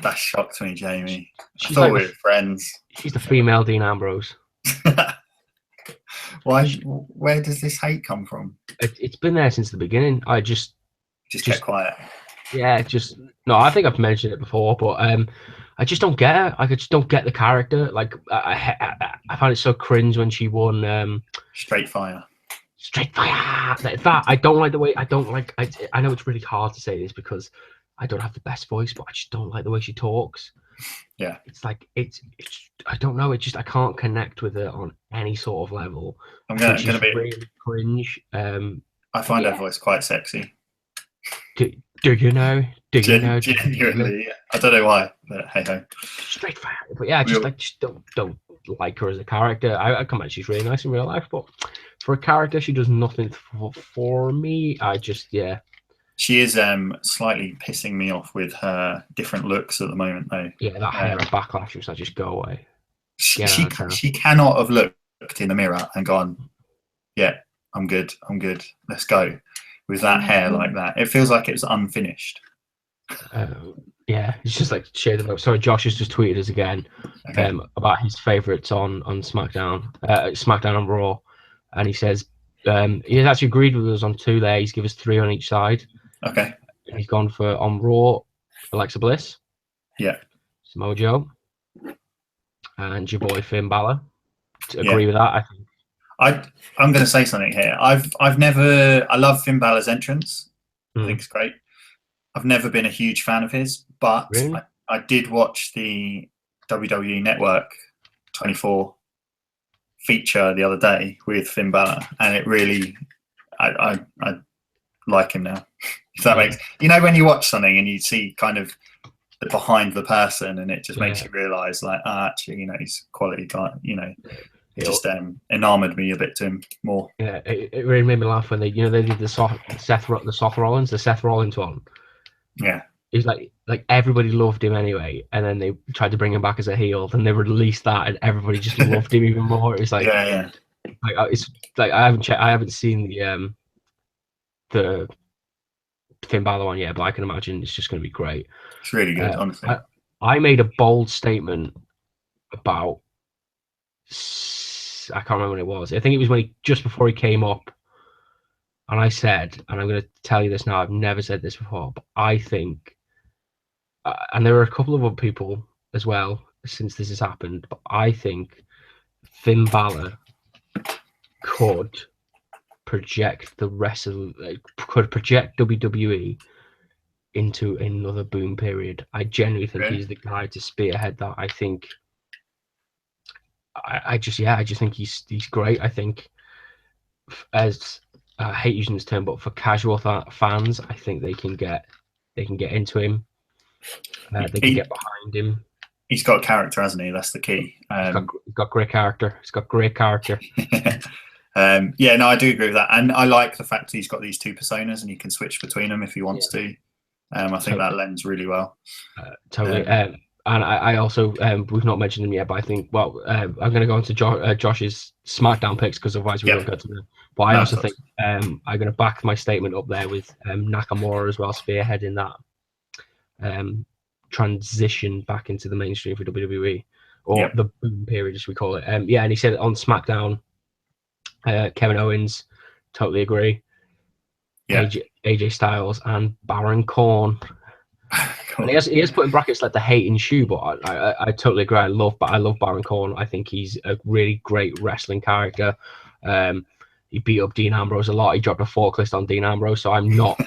That shocked me, Jamie. I thought we were friends. She's the female Dean Ambrose. Why? Where does this hate come from? It's been there since the beginning. I just kept quiet. Yeah, no. I think I've mentioned it before, but I just don't get it. I just don't get the character. Like I found it so cringe when she won Straight Fire. That I don't like the way. I know it's really hard to say this because I don't have the best voice, but I just don't like the way she talks. Yeah, it's like it's I don't know. I can't connect with her on any sort of level. I'm gonna be really cringe. I find her voice quite sexy. Do you know? Genuinely, I don't know why, but hey ho. Straight fire. But yeah, I just don't like her as a character. I come out, she's really nice in real life, but for a character, she does nothing for me. She is slightly pissing me off with her different looks at the moment, though. Yeah, that hair at Backlash was like, just go away. She cannot have looked in the mirror and gone, yeah, I'm good, let's go. With that hair like that, it feels like it was unfinished. Yeah, it's just like shade of. Sorry, Josh has just tweeted us again about his favourites on SmackDown, SmackDown and Raw, and he says he has actually agreed with us on 2 there. He's given us 3 on each side. Okay. He's gone for on Raw, Alexa Bliss. Yeah. Samoa Geo. And your boy Finn Balor. To agree with that, I think. I'm going to say something here. I love Finn Balor's entrance. I think it's great. I've never been a huge fan of his, but really? I did watch the WWE Network 24 feature the other day with Finn Balor, and it really, I like him now. If that makes, when you watch something and you see kind of the behind the person, and it just makes you realise, like, actually, he's quality guy. It just enamored me a bit to him more. Yeah, it really made me laugh when they did the Seth Rollins one. Yeah, he's like everybody loved him anyway, and then they tried to bring him back as a heel, and they released that, and everybody just loved him even more. It's like, it's like I haven't seen the Finn Balor one yet, but I can imagine it's just going to be great. It's really good, honestly. I made a bold statement about, I can't remember when it was. I think it was just before he came up. And I said, and I'm going to tell you this now, I've never said this before, but I think, and there are a couple of other people as well since this has happened, but I think Finn Balor could project WWE into another boom period. I genuinely think he's the guy to spearhead that. I think, I just think he's great. I think I hate using this term, but for casual fans, I think they can get into him. They can get behind him. He's got character, hasn't he? That's the key. He's got great character. No, I do agree with that, and I like the fact that he's got these 2 personas, and he can switch between them if he wants to. I think that lends really well. Totally. And I also, we've not mentioned him yet, but I think, I'm going to go into Josh's SmackDown picks, because otherwise we won't get to them. But I also think I'm going to back my statement up there with Nakamura as well, spearheading that transition back into the mainstream for WWE, or the boom period, as we call it. And he said on SmackDown, Kevin Owens, totally agree. Yeah. AJ Styles and Baron Corbin. And he has put in brackets like the hating shoe, but I totally agree. I love Baron Corbin. I think he's a really great wrestling character. He beat up Dean Ambrose a lot. He dropped a forklift on Dean Ambrose, so I'm not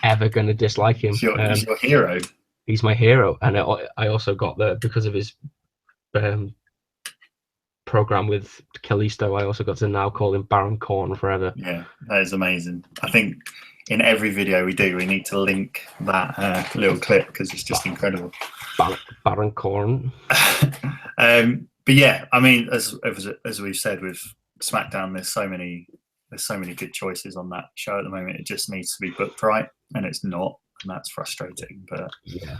ever going to dislike him. He's your hero. He's my hero, and I also got because of his program with Kalisto. I also got to now call him Baron Corbin forever. Yeah, that is amazing. I think in every video we do, we need to link that little clip because it's just incredible. Baron Corbin. But yeah, I mean, as we've said with SmackDown, there's so many good choices on that show at the moment. It just needs to be booked right, and it's not, and that's frustrating. But yeah.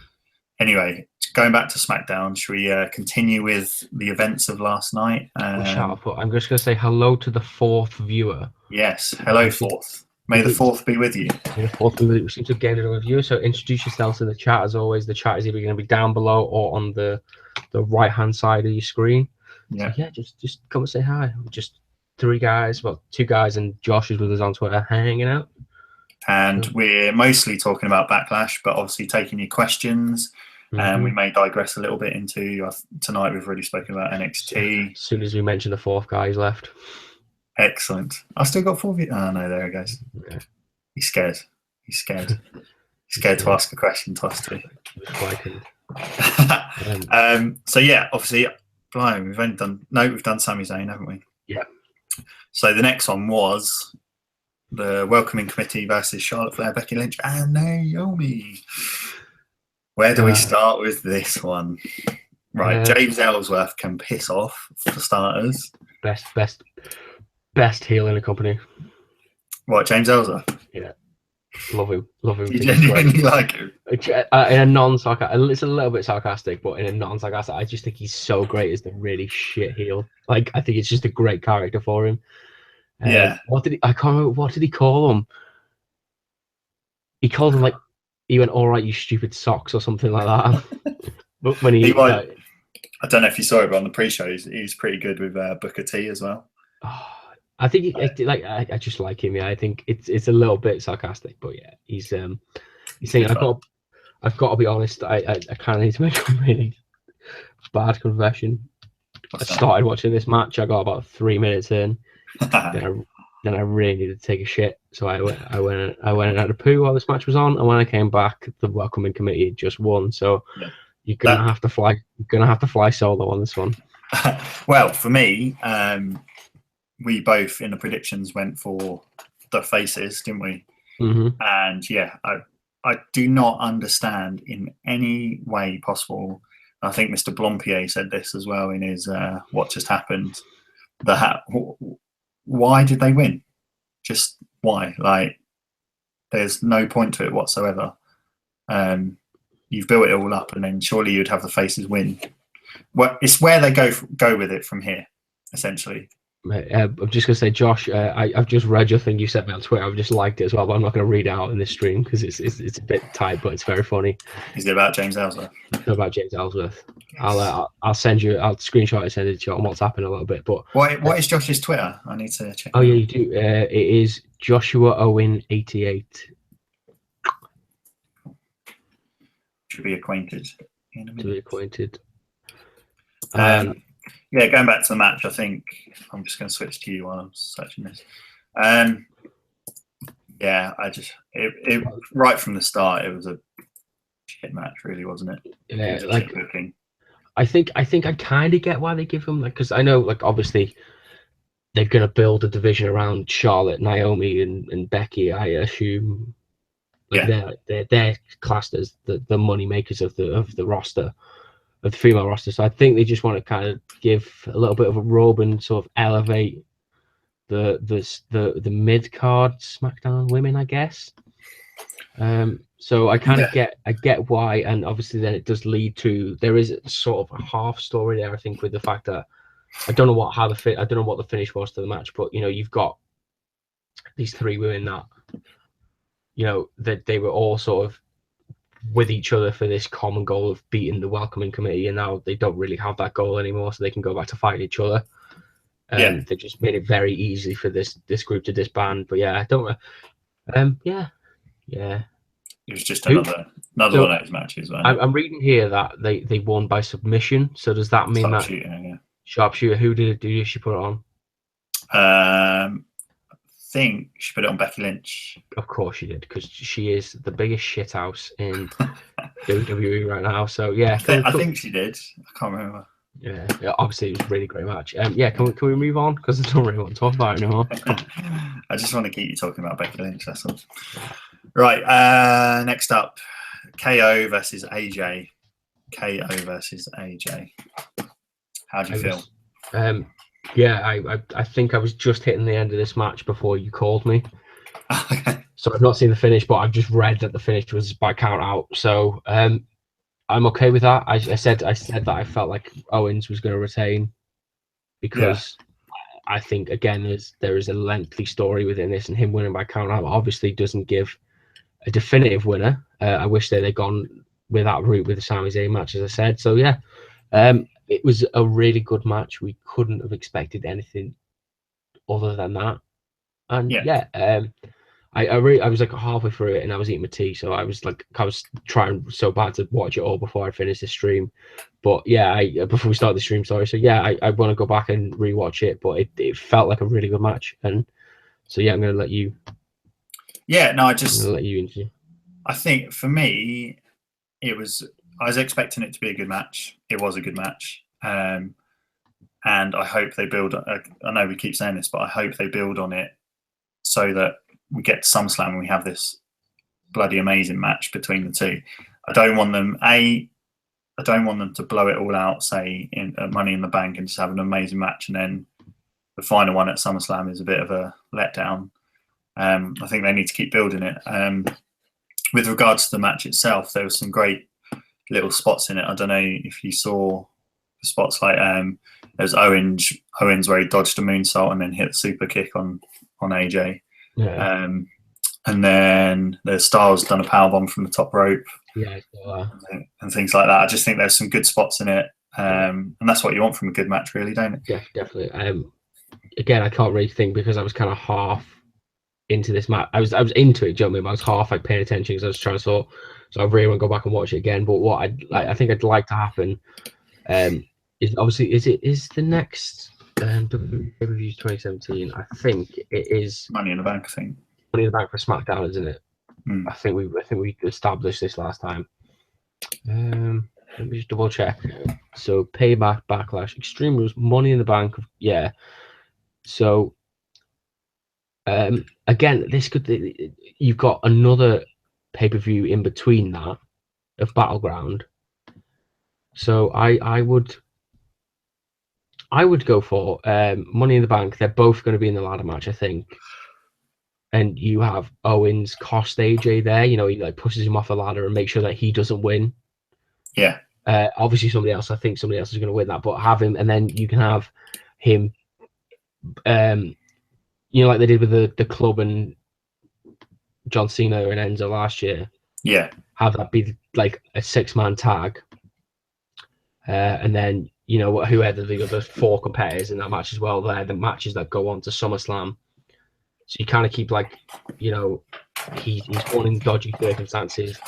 Anyway, going back to SmackDown, should we continue with the events of last night? Shut up, I'm just going to say hello to the fourth viewer. Yes, hello, fourth. May the fourth be with you. May the fourth be with you. We seem to have gained another viewer, so introduce yourselves in the chat as always. The chat is either going to be down below or on the right-hand side of your screen. Yeah. So yeah, just come and say hi. We're just three guys, well, two guys, and Josh is with us on Twitter hanging out. And we're mostly talking about Backlash, but obviously taking your questions. And we may digress a little bit into tonight. We've already spoken about NXT. As soon as we mention the fourth guy, he's left. Excellent. I still got 4 views. Oh no, there he goes. Yeah. He's scared. He's scared. He's scared to ask a question to us too. So yeah, obviously, we've done Sami Zayn, haven't we? Yeah. So the next one was the Welcoming Committee versus Charlotte Flair, Becky Lynch, and Naomi. Where do we start with this one? Right, James Ellsworth can piss off for starters. Best heel in the company. What, James Ellsworth? Yeah, love him. You genuinely like him? In a non-sarcastic, it's a little bit sarcastic, but in a non-sarcastic, I just think he's so great as the really shit heel. Like, I think it's just a great character for him. Yeah. I can't remember, what did he call him? He called him, like, he went, "All right, you stupid socks," or something like that. But when he I don't know if you saw it, but on the pre-show, he's pretty good with Booker T as well. I think I just like him. Yeah, I think it's a little bit sarcastic, but yeah, he's saying I've got to be honest. I kind of need to make a really bad confession. I started watching this match. I got about 3 minutes in. Then I really needed to take a shit, so I went and had a poo while this match was on, and when I came back, the Welcoming Committee had just won. So you're gonna have to fly. You're gonna have to fly solo on this one. Well, for me, we both in the predictions went for the faces, didn't we? Mm-hmm. And yeah, I do not understand in any way possible. I think Mr. Blompier said this as well in his What Just Happened. Why did they win? Just why? Like, there's no point to it whatsoever. You've built it all up, and then surely you'd have the faces win. Well, it's where they go with it from here, essentially. I'm just gonna say, Josh, I've just read your thing you sent me on Twitter. I've just liked it as well, but I'm not gonna read it out in this stream because it's a bit tight, but it's very funny. Is it about James Ellsworth? It's about James Ellsworth. I'll screenshot and send it to you on WhatsApp in a little bit. But what is Josh's Twitter? I need to check. Oh yeah, you do. It is Joshua Owen 88. To be acquainted. Yeah, going back to the match, I think I'm just going to switch to you while I'm searching this. Yeah, it right from the start, it was a shit match, really, wasn't it? Yeah, like I think I kind of get why they give him, like, because I know, like, obviously they're going to build a division around Charlotte, Naomi, and Becky. I assume, like, they're classed as the money makers of the roster. Of the female roster, so I think they just want to kind of give a little bit of a rub and sort of elevate the mid card SmackDown women, I guess. So I kind of get why, and obviously then it does lead to, there is sort of a half story there, I think, with the fact that I don't know what the finish was to the match, but you know, you've got these three women that, you know, that they were all sort of with each other for this common goal of beating the Welcoming Committee, and now they don't really have that goal anymore, so they can go back to fighting each other. They just made it very easy for this group to disband. But yeah, I don't. Yeah. It was just another one of those matches. I'm reading here that they won by submission. So does that mean Sharpshooter? Who did she put it on? I think she put it on Becky Lynch. Of course she did, because she is the biggest shithouse in WWE right now. So yeah, I think she did. I can't remember. Yeah, obviously it was a really great match. Can we move on, because I don't really want to talk about it anymore. I just want to keep you talking about Becky Lynch. That's all. Right. Next up, KO versus AJ. KO versus AJ. How do you feel? Yeah, I think I was just hitting the end of this match before you called me. So I've not seen the finish, but I've just read that the finish was by count out. So I'm okay with that. I said that I felt like Owens was going to retain because I think again there is a lengthy story within this, and him winning by count out obviously doesn't give a definitive winner. I wish they'd gone with that route with the Sami Zayn match, as I said. So yeah, it was a really good match. We couldn't have expected anything other than that. And I was like halfway through it and I was eating my tea, so I was trying so bad to watch it all before I finished the stream. But yeah, before we start the stream, sorry. So yeah, I want to go back and rewatch it, but it felt like a really good match, and so yeah, I'm gonna let you. Yeah, no, I think for me, I was expecting it to be a good match. It was a good match, and I hope they build. I know we keep saying this, but I hope they build on it so that we get to SummerSlam and we have this bloody amazing match between the two. I don't want them to blow it all out, say in Money in the Bank, and just have an amazing match, and then the final one at SummerSlam is a bit of a letdown. I think they need to keep building it. With regards to the match itself, there was some great little spots in it. I don't know if you saw the spots, like there's Owens where he dodged a moonsault and then hit the super kick on AJ. Yeah. And then there's Styles done a powerbomb from the top rope. Yeah, and things like that. I just think there's some good spots in it, and that's what you want from a good match, really, don't it? Yeah, definitely. Again, I can't really think because I was kind of half into this match. I was into it, do you know what I mean? I was half like paying attention because I was trying to sort. So I really want to go back and watch it again. But what I think I'd like to happen is obviously is the next WWE 2017. I think it is Money in the Bank. I think Money in the Bank for SmackDown, isn't it? I think we established this last time. Let me just double check. So Payback, Backlash, Extreme Rules, Money in the Bank. Yeah. So again, you've got another pay-per-view in between that of Battleground. So I would go for Money in the Bank. They're both going to be in the ladder match, I think. And you have Owens cost AJ there. You know, he like pushes him off the ladder and make sure that he doesn't win. Yeah. Obviously, I think somebody else is going to win that, but have him, and then you can have him. You know, like they did with the club and John Cena and Enzo last year. Yeah. Have that be like a 6-man tag, and then you know whoever the other 4 competitors in that match as well. They're the matches that go on to SummerSlam. So you kind of keep like, you know, he's won in dodgy circumstances.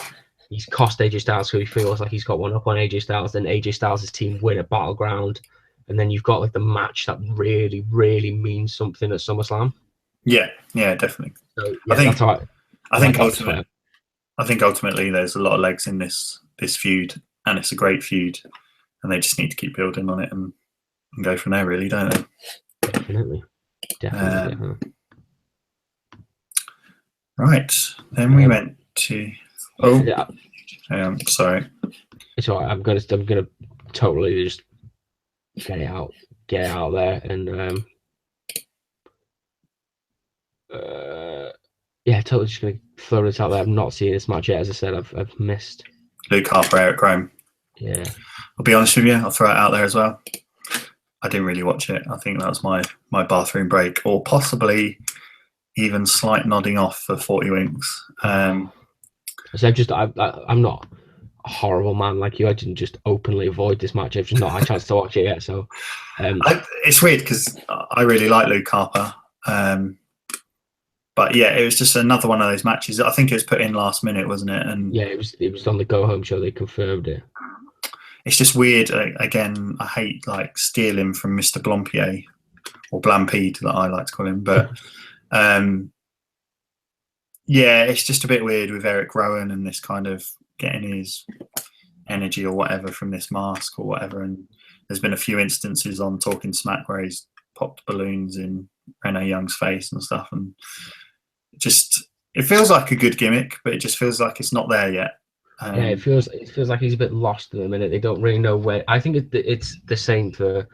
He's cost AJ Styles, so he feels like he's got one up on AJ Styles. Then AJ Styles' team win at Battleground, and then you've got like the match that really, really means something at SummerSlam. Yeah, definitely. So yeah, I think ultimately there's a lot of legs in this feud, and it's a great feud, and they just need to keep building on it and go from there, really, don't they? Definitely. Right, then we went to. Oh, yeah. Sorry. It's all right. I'm gonna totally just get it out there, and yeah, totally just gonna throw this out there. I've not seen this match yet. As I said, I've missed Luke Harper, Eric Rowan. Yeah. I'll be honest with you. I'll throw it out there as well. I didn't really watch it. I think that was my bathroom break, or possibly even slight nodding off for 40 winks. So I'm not a horrible man like you. I didn't just openly avoid this match. I've just not had a chance to watch it yet. So it's weird because I really like Luke Harper. But yeah, it was just another one of those matches. I think it was put in last minute, wasn't it? And yeah, it was on the Go Home show. They confirmed it. It's just weird. Again, I hate like stealing from Mr. Blompier, or Blampede that I like to call him. But yeah, it's just a bit weird with Eric Rowan and this kind of getting his energy or whatever from this mask or whatever. And there's been a few instances on Talking Smack where he's popped balloons in Renee Young's face and stuff. And it feels like a good gimmick, but it just feels like it's not there yet. Yeah, it feels like he's a bit lost at the minute. They don't really know where. I think it's the same for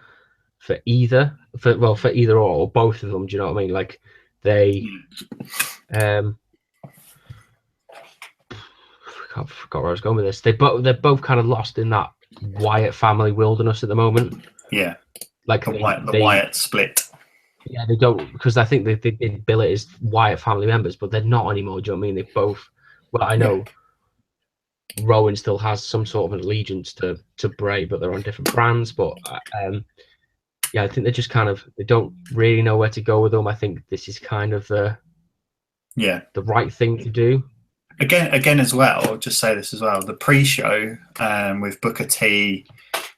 for either or both of them. Do you know what I mean? Like they, I forgot where I was going with this. They're both kind of lost in that Wyatt family wilderness at the moment. Yeah, like the Wyatt split. Yeah, they don't, because I think they bill it as Wyatt family members, but they're not anymore. Do you know what I mean? They both. Well, I know Rowan still has some sort of an allegiance to Bray, but they're on different brands. But yeah, I think they're just kind of, they don't really know where to go with them. I think this is kind of the right thing to do. Again, as well, I'll just say this as well. The pre-show with Booker T,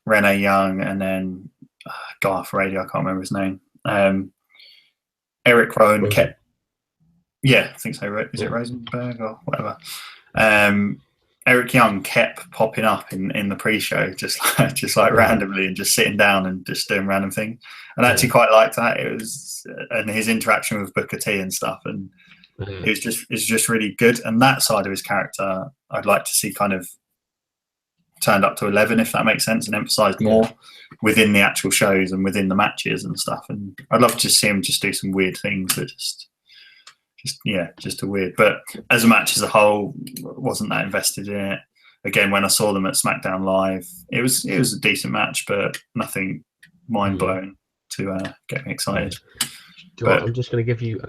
Renee Young, and then Garth Radio, I can't remember his name. Eric Rowan kept, I think so. Is it Rosenberg or whatever? Eric Young kept popping up in the pre-show, just like randomly, and just sitting down and just doing random things. And I actually quite liked that. It was, and his interaction with Booker T and stuff, and it's just really good. And that side of his character, I'd like to see kind of turned up to 11, if that makes sense, and emphasized more within the actual shows and within the matches and stuff. And I'd love to see him just do some weird things that just a weird. But as a match as a whole, wasn't that invested in it. Again, when I saw them at SmackDown Live, it was a decent match, but nothing mind blowing to get me excited. I'm just going to give you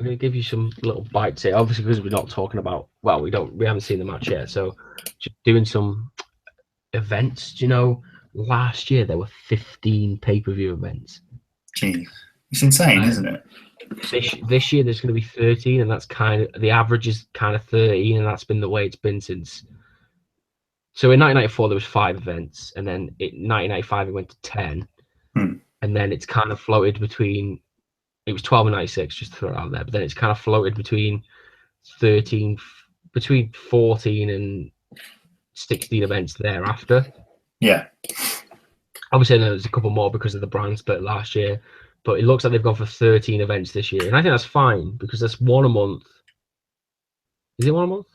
some little bites here. Obviously, because we're not talking about, well, we haven't seen the match yet, so just doing some events. Do you know, last year there were 15 pay-per-view events. Gee, it's insane, isn't it? This year there's going to be 13, and that's kind of, the average is kind of 13, and that's been the way it's been since. So in 1994 there was 5 events, and then in 1995 it went to 10, and then it's kind of floated between. It was 12 and 96, just to throw it out there, but then it's kind of floated between 14 and 16 events thereafter. Yeah. Obviously, there's a couple more because of the brand split last year, but it looks like they've gone for 13 events this year, and I think that's fine because that's one a month. Is it one a month?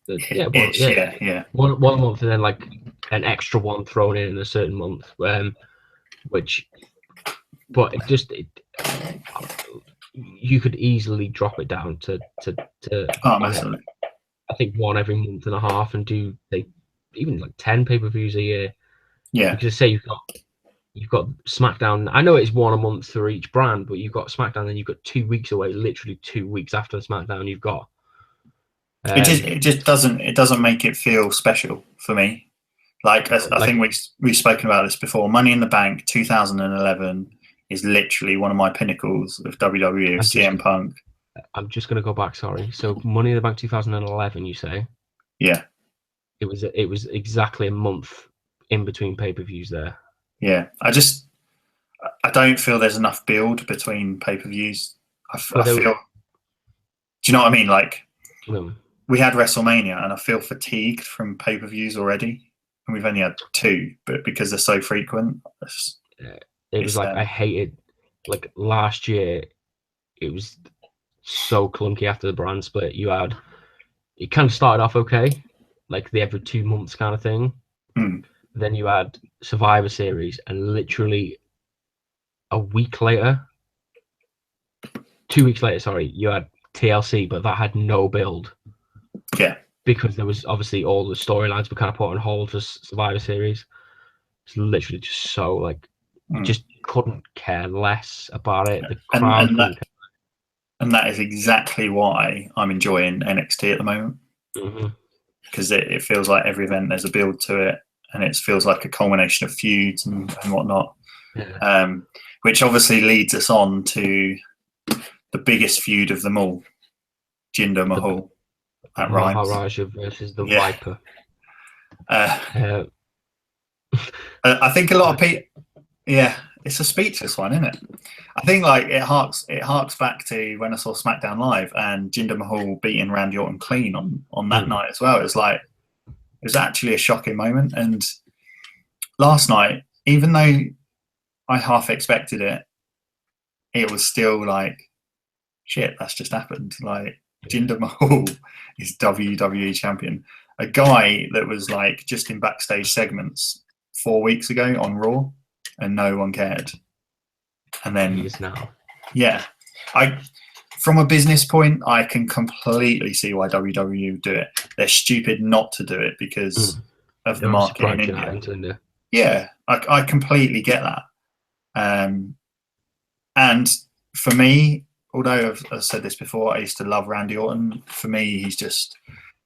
Yeah. One a month, and then like an extra one thrown in a certain month, but you could easily drop it down to massively. I think one every month and a half, and do even like 10 pay-per-views a year. Yeah, because say you've got SmackDown. I know it's one a month for each brand, but you've got SmackDown, and you've got 2 weeks away. Literally 2 weeks after the SmackDown, you've got. It just doesn't make it feel special for me. I think we've spoken about this before. Money in the Bank 2011 is literally one of my pinnacles of WWE. CM Punk. I'm just going to go back. Sorry. So Money in the Bank 2011, you say? Yeah. It was exactly a month in between pay-per-views there. Yeah. I don't feel there's enough build between pay-per-views. I feel. Do you know what I mean? Like we had WrestleMania, and I feel fatigued from pay-per-views already, and we've only had 2, but because they're so frequent. It was like I hated, like last year, it was so clunky after the brand split. It kind of started off okay, like the every 2 months kind of thing. Then you had Survivor Series, and literally a week later, 2 weeks later, sorry, you had TLC, but that had no build. Yeah. Because there was obviously all the storylines were kind of put on hold for Survivor Series. It's literally just so like. Just couldn't care less about it. The crowd and that is exactly why I'm enjoying NXT at the moment, because it feels like every event there's a build to it, and it feels like a culmination of feuds and whatnot. Which obviously leads us on to the biggest feud of them all, Jinder Mahal. That rhymes. Maharaja versus the Viper. I think a lot of people. Yeah, it's a speechless one, isn't it? I think like it harks back to when I saw SmackDown Live and Jinder Mahal beating Randy Orton clean on that night as well. It was actually a shocking moment. And last night, even though I half expected it, it was still like, shit, that's just happened. Like Jinder Mahal is WWE champion. A guy that was like just in backstage segments 4 weeks ago on Raw. And no one cared. And then he is now. Yeah, from a business point, I can completely see why WWE do it. They're stupid not to do it because of the market in India. Yeah, I completely get that. And for me, although I've said this before, I used to love Randy Orton. For me, he's just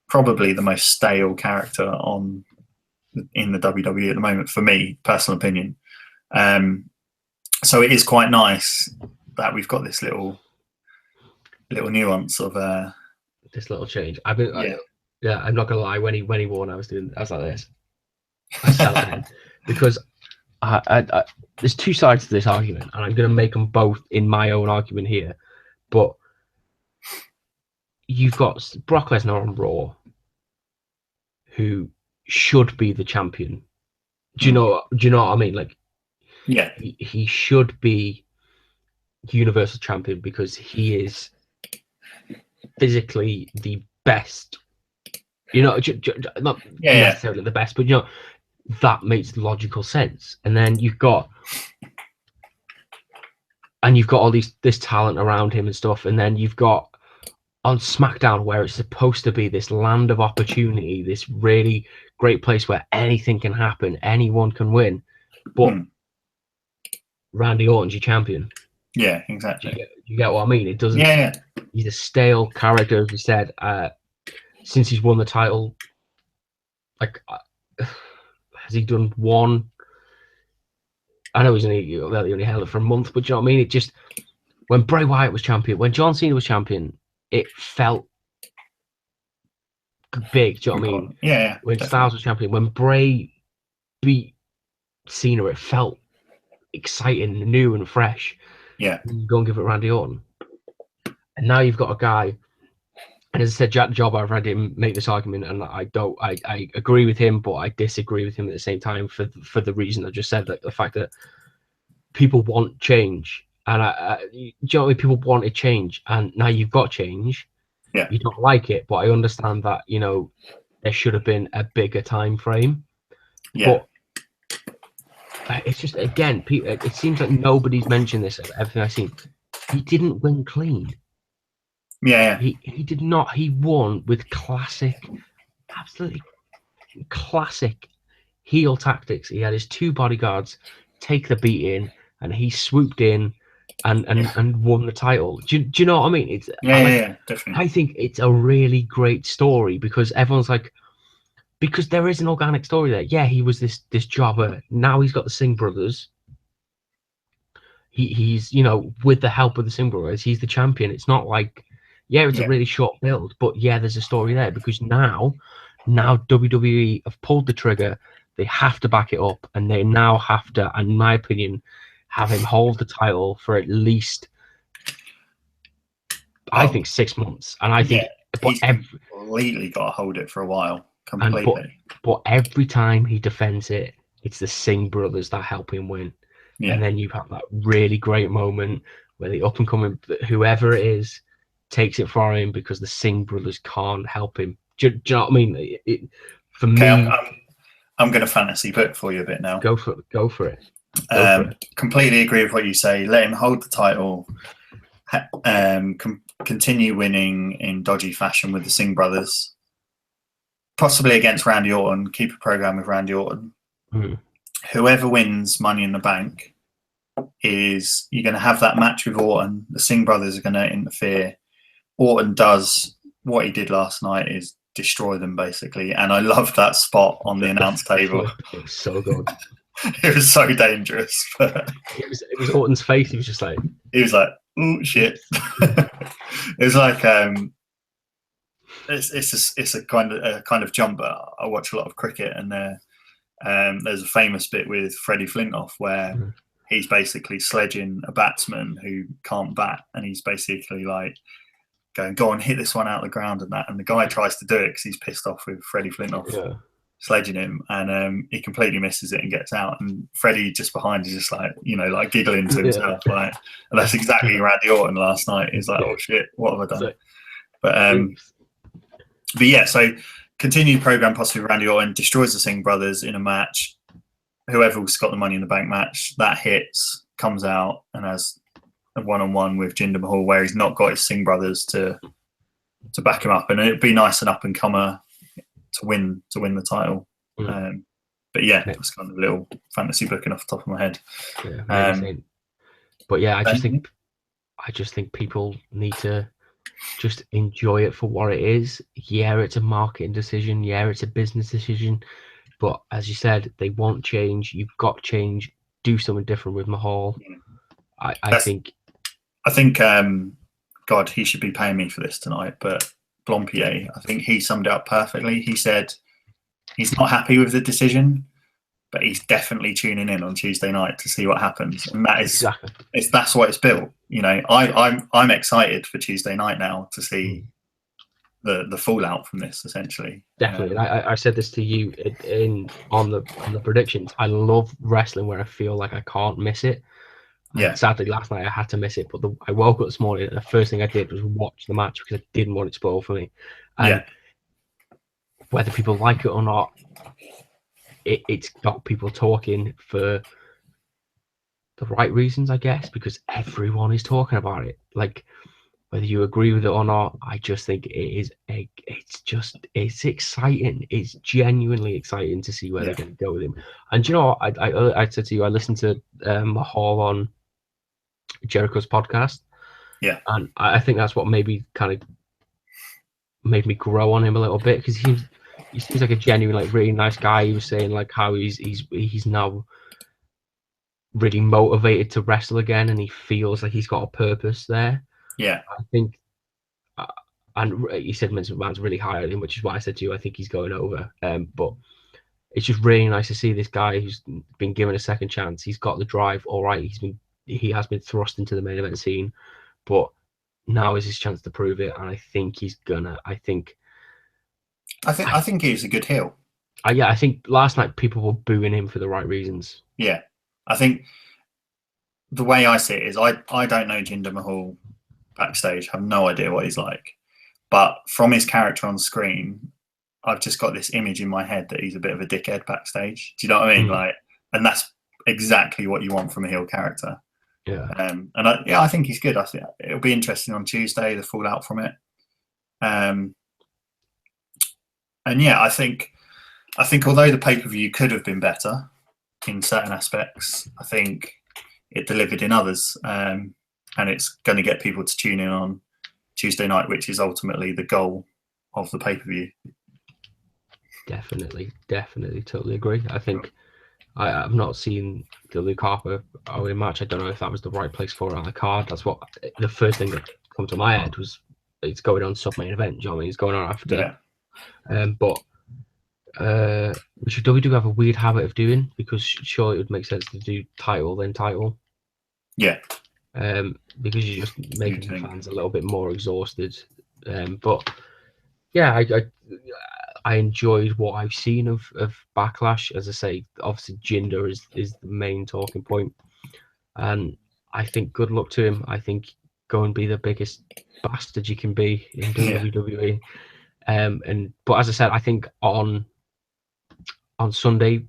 probably the most stale character in the WWE at the moment. For me, personal opinion. So it is quite nice that we've got this little nuance of this little change. I'm not gonna lie. When he won, I was like this. I sat because there's two sides to this argument, and I'm gonna make them both in my own argument here. But you've got Brock Lesnar on Raw, who should be the champion. Do you know what I mean? Like, yeah, he should be Universal Champion because he is physically the best. Not necessarily the best, but that makes logical sense. And then you've got all this talent around him and stuff, and then you've got on SmackDown where it's supposed to be this land of opportunity, this really great place where anything can happen, anyone can win, but Randy Orton's your champion. Yeah, exactly. You get what I mean? It doesn't. Yeah. He's a stale character, as you said. Since he's won the title, like, has he done one? I know he only held it for a month, but do you know what I mean? It just, when Bray Wyatt was champion, when John Cena was champion, it felt big. Do you know what I mean? Yeah. When Styles was champion, when Bray beat Cena, it felt exciting, new and fresh. Yeah. Go and give it Randy Orton. And now you've got a guy, and as I said, Jack Job, I've read him make this argument, and I agree with him, but I disagree with him at the same time for the reason I just said, that the fact that people want change, and you know what I mean? People wanted change, and now you've got change. Yeah. You don't like it, but I understand that there should have been a bigger time frame. Yeah. But it's just, again, it seems like nobody's mentioned this. Everything I've seen, he didn't win clean. Yeah. He did not. He won with absolutely classic heel tactics. He had his two bodyguards take the beating, and he swooped in and won the title. Do you know what I mean? It's definitely. I think it's a really great story because everyone's like, because there is an organic story there. Yeah, he was this jobber. Now he's got the Singh brothers. He's with the help of the Singh brothers, he's the champion. It's not like, it's a really short build, but there's a story there because now WWE have pulled the trigger. They have to back it up, and they now have to, in my opinion, have him hold the title for at least, I think, 6 months. And I think he's completely got to hold it for a while. Completely. But every time he defends it, it's the Singh brothers that help him win. Yeah. And then you have that really great moment where the up and coming, whoever it is, takes it for him because the Singh brothers can't help him. Do you know what I mean? For me, I'm going to fantasy book for you a bit now. Go for it. Completely agree with what you say. Let him hold the title. Continue winning in dodgy fashion with the Singh brothers. Possibly against Randy Orton. Keep a program with Randy Orton. Whoever wins Money in the Bank is, you're going to have that match with Orton. The Singh brothers are going to interfere. Orton does what he did last night, is destroy them basically. And I love that spot on the announce table. It was so good. It was so dangerous. It was Orton's face. He was just like, oh shit. It was like it's a kind of jumper. I watch a lot of cricket, and there's a famous bit with Freddie Flintoff where he's basically sledging a batsman who can't bat, and he's basically like going, go on, hit this one out of the ground and that. And the guy tries to do it because he's pissed off with Freddie Flintoff sledging him, and he completely misses it and gets out. And Freddie just behind is just like, like giggling to himself. Like, and that's exactly Randy Orton last night. He's like, oh shit, what have I done? But yeah, so continued program possibly with Randy Orton, destroys the Singh brothers in a match. Whoever's got the Money in the Bank match, that hits. comes out and has a one-on-one with Jinder Mahal where he's not got his Singh brothers to back him up, and it'd be nice an up-and-comer to win the title. But yeah, it's kind of a little fantasy booking off the top of my head. But yeah, I just think people need to just enjoy it for what it is. Yeah, it's a marketing decision. Yeah, it's a business decision. But as you said, they want change. You've got change. Do something different with Mahal. I think, God, he should be paying me for this tonight. But Blompier, I think he summed it up perfectly. He said he's not happy with the decision, but he's definitely tuning in on Tuesday night to see what happens. And that is that's what it's built. You know, I'm excited for Tuesday night now to see the fallout from this, essentially. Definitely. I said this to you on the predictions. I love wrestling where I feel like I can't miss it. And sadly, last night I had to miss it, but I woke up this morning and the first thing I did was watch the match because I didn't want it spoiled for me. And whether people like it or not, it's got people talking for the right reasons, I guess, because everyone is talking about it. Like, whether you agree with it or not, I just think it's exciting. It's genuinely exciting to see where they're going to go with him. And you know what? I said to you, I listened to Mahal on Jericho's podcast. Yeah. And I think that's what maybe kind of made me grow on him a little bit, because he seems like a genuine, like, really nice guy. He was saying like how he's now really motivated to wrestle again, and he feels like he's got a purpose there. Yeah, I think, and he said man's really high on him, which is why I said to you, I think he's going over. But it's just really nice to see this guy who's been given a second chance. He's got the drive. All right, he has been thrust into the main event scene, but now is his chance to prove it, and I think he's gonna. I think he's a good heel. I think last night people were booing him for the right reasons. Yeah, I think the way I see it is I don't know Jinder Mahal backstage, have no idea what he's like, but from his character on screen, I've just got this image in my head that he's a bit of a dickhead backstage. Do you know what I mean? Like, and that's exactly what you want from a heel character. Yeah. I think he's good. I think it'll be interesting on Tuesday, the fallout from it. And yeah, I think although the pay-per-view could have been better in certain aspects, I think it delivered in others. And it's going to get people to tune in on Tuesday night, which is ultimately the goal of the pay-per-view. Definitely, totally agree. I think I've not seen the Luke Harper Owen match. I don't know if that was the right place for it on the card. That's what the first thing that came to my head was. It's going on sub-main event. Do you know what I mean? It's going on after. Yeah. Which WWE do have a weird habit of doing, because surely it would make sense to do title then title. Yeah. Because you're just making the fans a little bit more exhausted. But yeah, I enjoyed what I've seen of Backlash. As I say, obviously Jinder is the main talking point, and I think good luck to him. I think go and be the biggest bastard you can be in WWE. But as I said, I think on Sunday,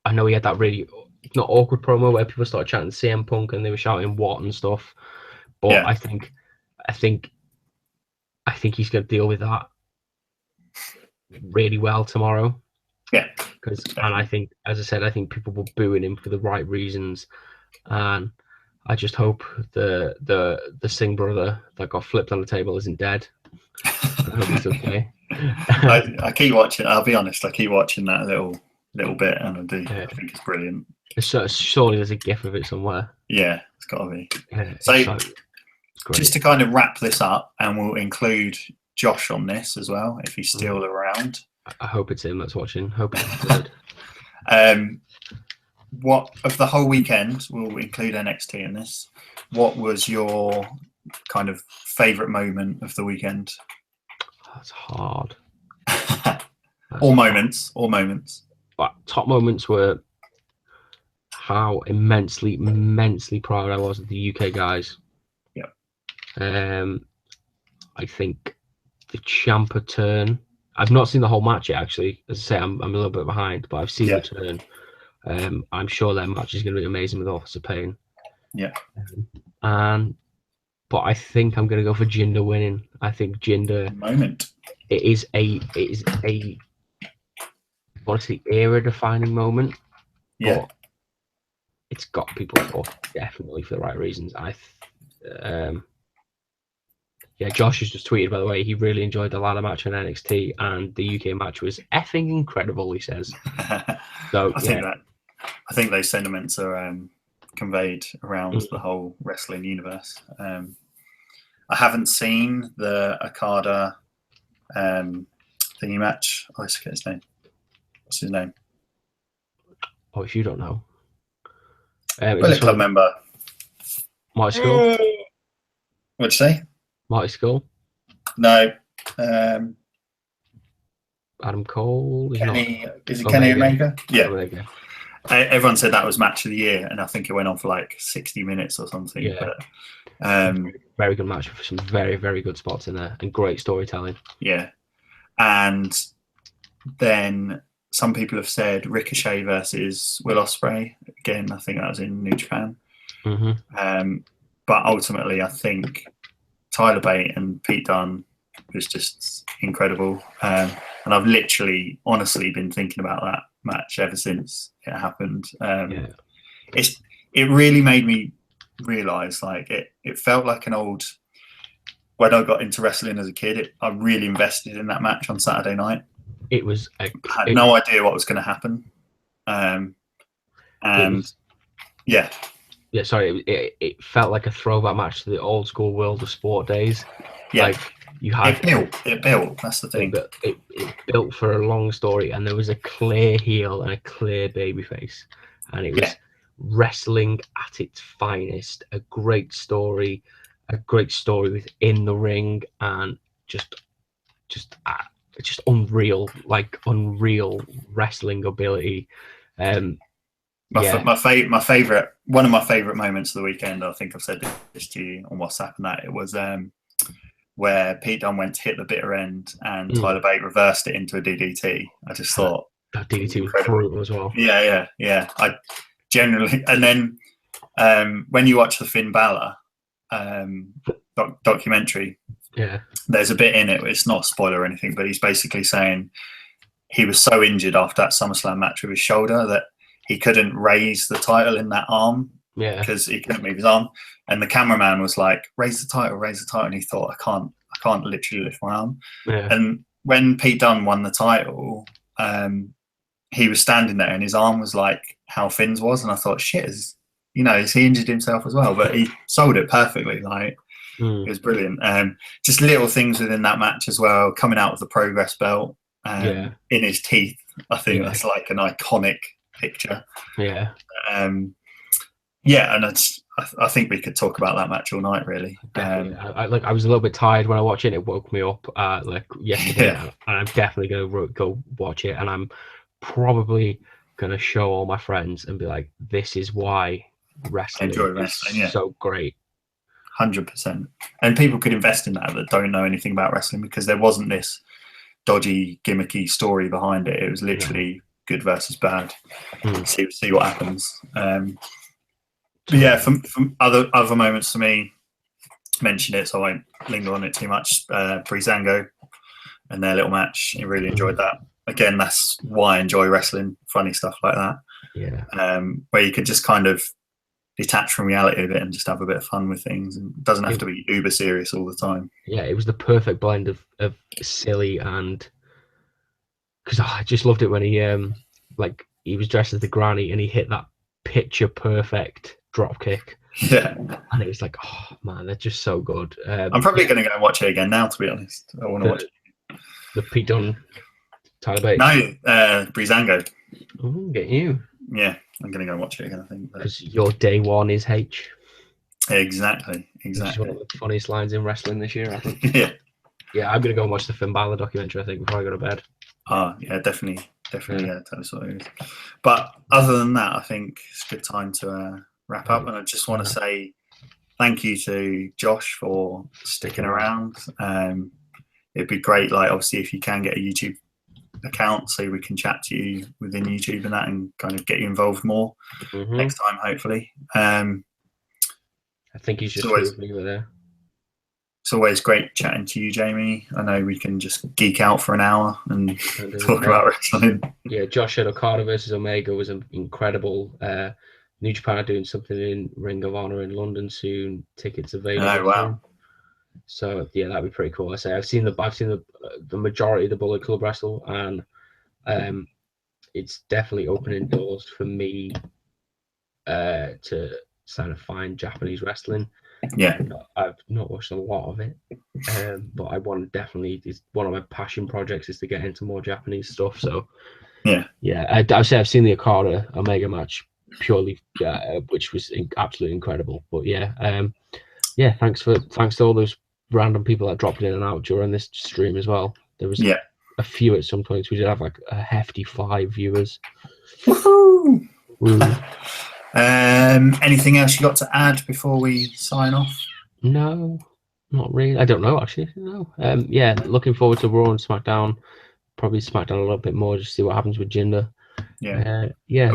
I know he had that really not awkward promo where people started chanting CM Punk and they were shouting what and stuff. But yeah. I think he's going to deal with that really well tomorrow. Yeah. And I think, as I said, I think people were booing him for the right reasons, and I just hope the Singh brother that got flipped on the table isn't dead. I hope he's okay. I keep watching. I'll be honest. I keep watching that little bit, and I do. Yeah. I think it's brilliant. Surely there's a gif of it somewhere. Yeah, it's got to be. Yeah, so just to kind of wrap this up, and we'll include Josh on this as well if he's still around. I hope it's him that's watching. Hope it's good. What of the whole weekend? We'll include NXT in this. What was your kind of favourite moment of the weekend? That's hard. All moments. But top moments were how immensely proud I was of the UK guys. Yeah. I think the Ciampa turn. I've not seen the whole match yet, actually. As I say, I'm a little bit behind, but I've seen the turn. I'm sure that match is going to be amazing with Officer Payne. Yeah. But I think I'm going to go for Jinder winning. I think Jinder. Moment. It is a honestly era-defining moment. Yeah. But it's got people talking definitely for the right reasons. Yeah, Josh has just tweeted, by the way, he really enjoyed the ladder match on NXT, and the UK match was effing incredible, he says. So I think those sentiments are conveyed around the whole wrestling universe. I haven't seen the Okada thingy match. I always forget his name. What's his name? Oh, if you don't know. Bullet Club member. Marty Skull? What'd you say? Marty Skull? No. Adam Cole? Kenny, is it Kenny Omega? Yeah. Omega. Everyone said that was match of the year, and I think it went on for like 60 minutes or something. Yeah. But very good match for some very, very good spots in there and great storytelling. Yeah. And then some people have said Ricochet versus Will Ospreay. Again, I think that was in New Japan. But ultimately, I think Tyler Bate and Pete Dunne was just incredible. And I've literally, honestly, been thinking about that match ever since it happened. It really made me realise, like, it felt like an old. When I got into wrestling as a kid, I really invested in that match on Saturday night. It was. I had no idea what was going to happen. Yeah, sorry. It felt like a throwback match to the old school World of Sport days. Yeah, like you had it built. That's the thing. It built for a long story, and there was a clear heel and a clear babyface, and it was wrestling at its finest. A great story within the ring, and just unreal, like unreal wrestling ability. My favorite, one of my favorite moments of the weekend, I think I've said this to you on WhatsApp, and that it was where Pete Dunne went to hit the bitter end and Tyler Bate reversed it into a DDT. I just thought that DDT was brutal as well. Yeah. I generally, and then when you watch the Finn Balor documentary, there's a bit in it. It's not a spoiler or anything, but he's basically saying he was so injured after that SummerSlam match with his shoulder that he couldn't raise the title in that arm because he couldn't move his arm. And the cameraman was like, raise the title. And he thought, I can't literally lift my arm. And when Pete Dunne won the title, he was standing there and his arm was like how Finn's was. And I thought, shit, has he injured himself as well? But he sold it perfectly. Like, it was brilliant. Just little things within that match as well, coming out with the Progress belt in his teeth. I think that's like an iconic picture. And I think we could talk about that match all night, really. I was a little bit tired when I watched it. It woke me up yesterday, and I'm definitely gonna go watch it. And I'm probably gonna show all my friends and be like, "This is why wrestling is so great." 100%. And people could invest in that don't know anything about wrestling, because there wasn't this dodgy, gimmicky story behind it. It was literally good versus bad. See what happens. But yeah, from other moments for me, mentioned it, so I won't linger on it too much. Breezango and their little match, I really enjoyed that. Again, that's why I enjoy wrestling, funny stuff like that. Where you could just kind of detach from reality a bit and just have a bit of fun with things, and it doesn't have to be uber serious all the time. Yeah, it was the perfect blend of silly and, because I just loved it when he was dressed as the granny and he hit that picture perfect drop kick. And it was like, oh man, they're just so good. I'm probably going to go and watch it again now, to be honest. I want to watch it. The Pete Dunne, Tyler Bate. No, Breezango. Get you. Yeah, I'm going to go and watch it again, I think. Because your day one is H. Exactly. Which is one of the funniest lines in wrestling this year, I think. Yeah, I'm going to go and watch the Finn Balor documentary, I think, before I go to bed. Oh, yeah, definitely. Tell us what it is. But other than that, I think it's a good time to wrap up. And I just want to say thank you to Josh for sticking around. It'd be great, like, obviously, if you can get a YouTube account so we can chat to you within YouTube and that, and kind of get you involved more next time, hopefully. I think he's just me over there. It's always great chatting to you, Jamie. I know we can just geek out for an hour and talk about wrestling. Yeah, Josh said Okada versus Omega was incredible. New Japan are doing something in Ring of Honor in London soon. Tickets available soon. So yeah, that'd be pretty cool. I've seen the majority of the Bullet Club wrestle, and it's definitely opening doors for me to kind of find Japanese wrestling. Yeah, I've not watched a lot of it, but I want definitely. It's one of my passion projects is to get into more Japanese stuff. So yeah. I'd say I've seen the Okada Omega match purely, which was absolutely incredible. But yeah, thanks to all those random people that dropped in and out during this stream as well. There was a few at some points. We did have like a hefty 5 viewers. Woohoo! Anything else you got to add before we sign off? No, not really. I don't know actually. No. Yeah, looking forward to Raw and SmackDown. Probably SmackDown a little bit more, just see what happens with Jinder. Yeah. Are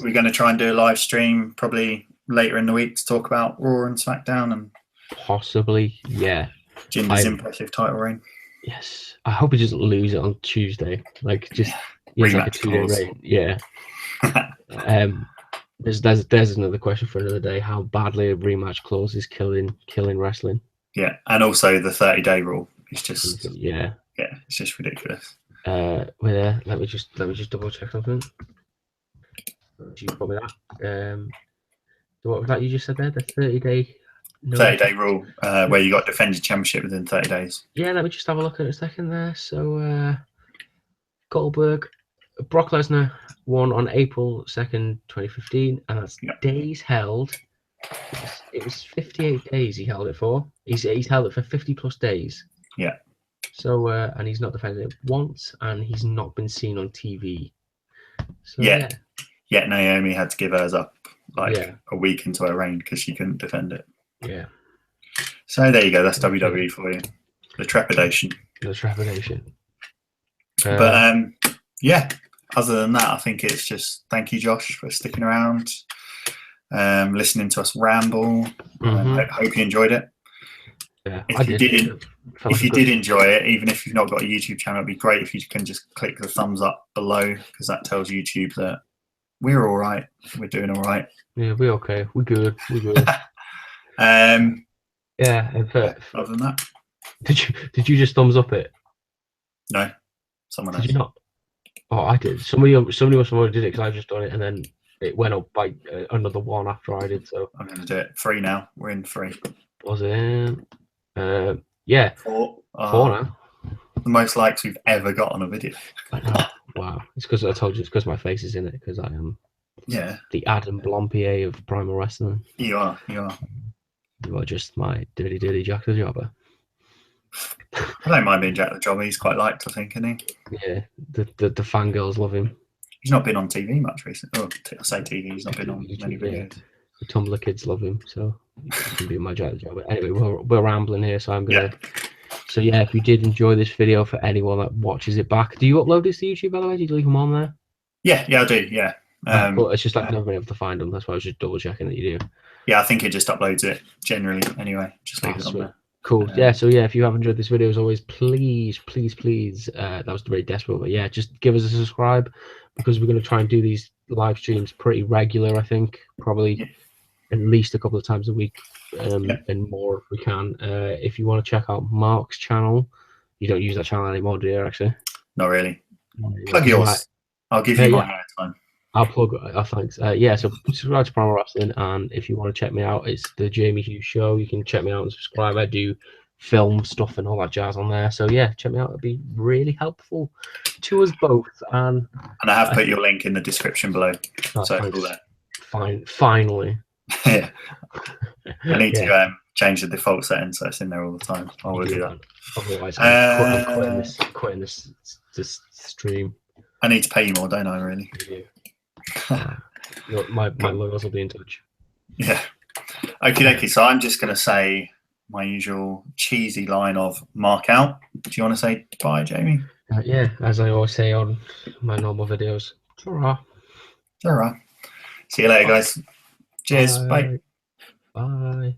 we gonna try and do a live stream probably later in the week to talk about Raw and SmackDown and possibly, yeah. Jinder's impressive title reign. Yes. I hope he doesn't lose it on Tuesday. Like just rematch like a 2-day reign. Yeah. There's another question for another day. How badly a rematch clause is killing wrestling. Yeah, and also the 30-day rule. It's just it's just ridiculous. Let me just double check something. You put me that. What was that you just said there? The 30-day. 30-day rule, where you got to defend your championship within 30 days. Yeah, let me just have a look at it a second there. So Goldberg, Brock Lesnar won on April 2nd, 2015, and that's days held. It was 58 days he held it for. He's held it for 50 plus days. Yeah. So and he's not defended it once, and he's not been seen on TV. So, yeah, Naomi had to give hers up a week into her reign because she couldn't defend it. Yeah. So there you go. That's WWE for you. The trepidation. But yeah. Other than that, I think it's just thank you, Josh, for sticking around, listening to us ramble. Hope you enjoyed it. Yeah, if you did enjoy it, even if you've not got a YouTube channel, it'd be great if you can just click the thumbs up below, because that tells YouTube that we're all right. We're doing all right. Yeah, we're okay. We're good. Yeah. Other than that, did you just thumbs up it? No, someone else. Did you not? Oh, I did. Somebody must have already did it because I just done it, and then it went up by another one after I did. So I'm going to do it. 3 now. We're in 3. Was it? Yeah. 4. 4 now. The most likes we've ever got on a video. I know. Wow. It's because I told you. It's because my face is in it. Because I am. Yeah. The Adam Blompier of Primal Wrestling. You are. You are just my dirty Jack the Jobber. I don't mind being Jack the Jobber. He's quite liked, I think, isn't he? Yeah. The fangirls love him. He's not been on TV much recently. Oh, I say TV. He's not been on many videos. The Tumblr kids love him, so he can be my Jack the Jobber. Anyway, we're rambling here, so I'm gonna. Yeah. So yeah, if you did enjoy this video, for anyone that watches it back, do you upload this to YouTube, by the way? Do you leave them on there? Yeah, I do. Yeah. But it's just like I've never been able to find them. That's why I was just double checking that you do. Yeah, I think it just uploads it generally anyway. Just leave it on there. Cool. Yeah. So yeah, if you have enjoyed this video, as always, please, that was very desperate, but yeah, just give us a subscribe, because we're going to try and do these live streams pretty regular. I think probably at least a couple of times a week, and more if we can. If you want to check out Mark's channel, you don't use that channel anymore, do you? Actually, not really. Plug yours. I'll give you my time. I'll plug. Thanks. Yeah, so subscribe to Primal Wrestling, and if you want to check me out, it's the Jamie Hughes Show. You can check me out and subscribe. I do film stuff and all that jazz on there. So yeah, check me out. It'd be really helpful to us both. And I have put your link in the description below. So all that. Finally. Yeah. I need to change the default settings so it's in there all the time. I will do that. Otherwise, I'm quitting this stream. I need to pay you more, don't I? Really. My lawyers will be in touch. Yeah. Okay. So I'm just going to say my usual cheesy line of mark out. Do you want to say bye, Jamie? Yeah, as I always say on my normal videos. Ta-ra. Ta-ra. See you later, guys. Cheers. Bye. Bye.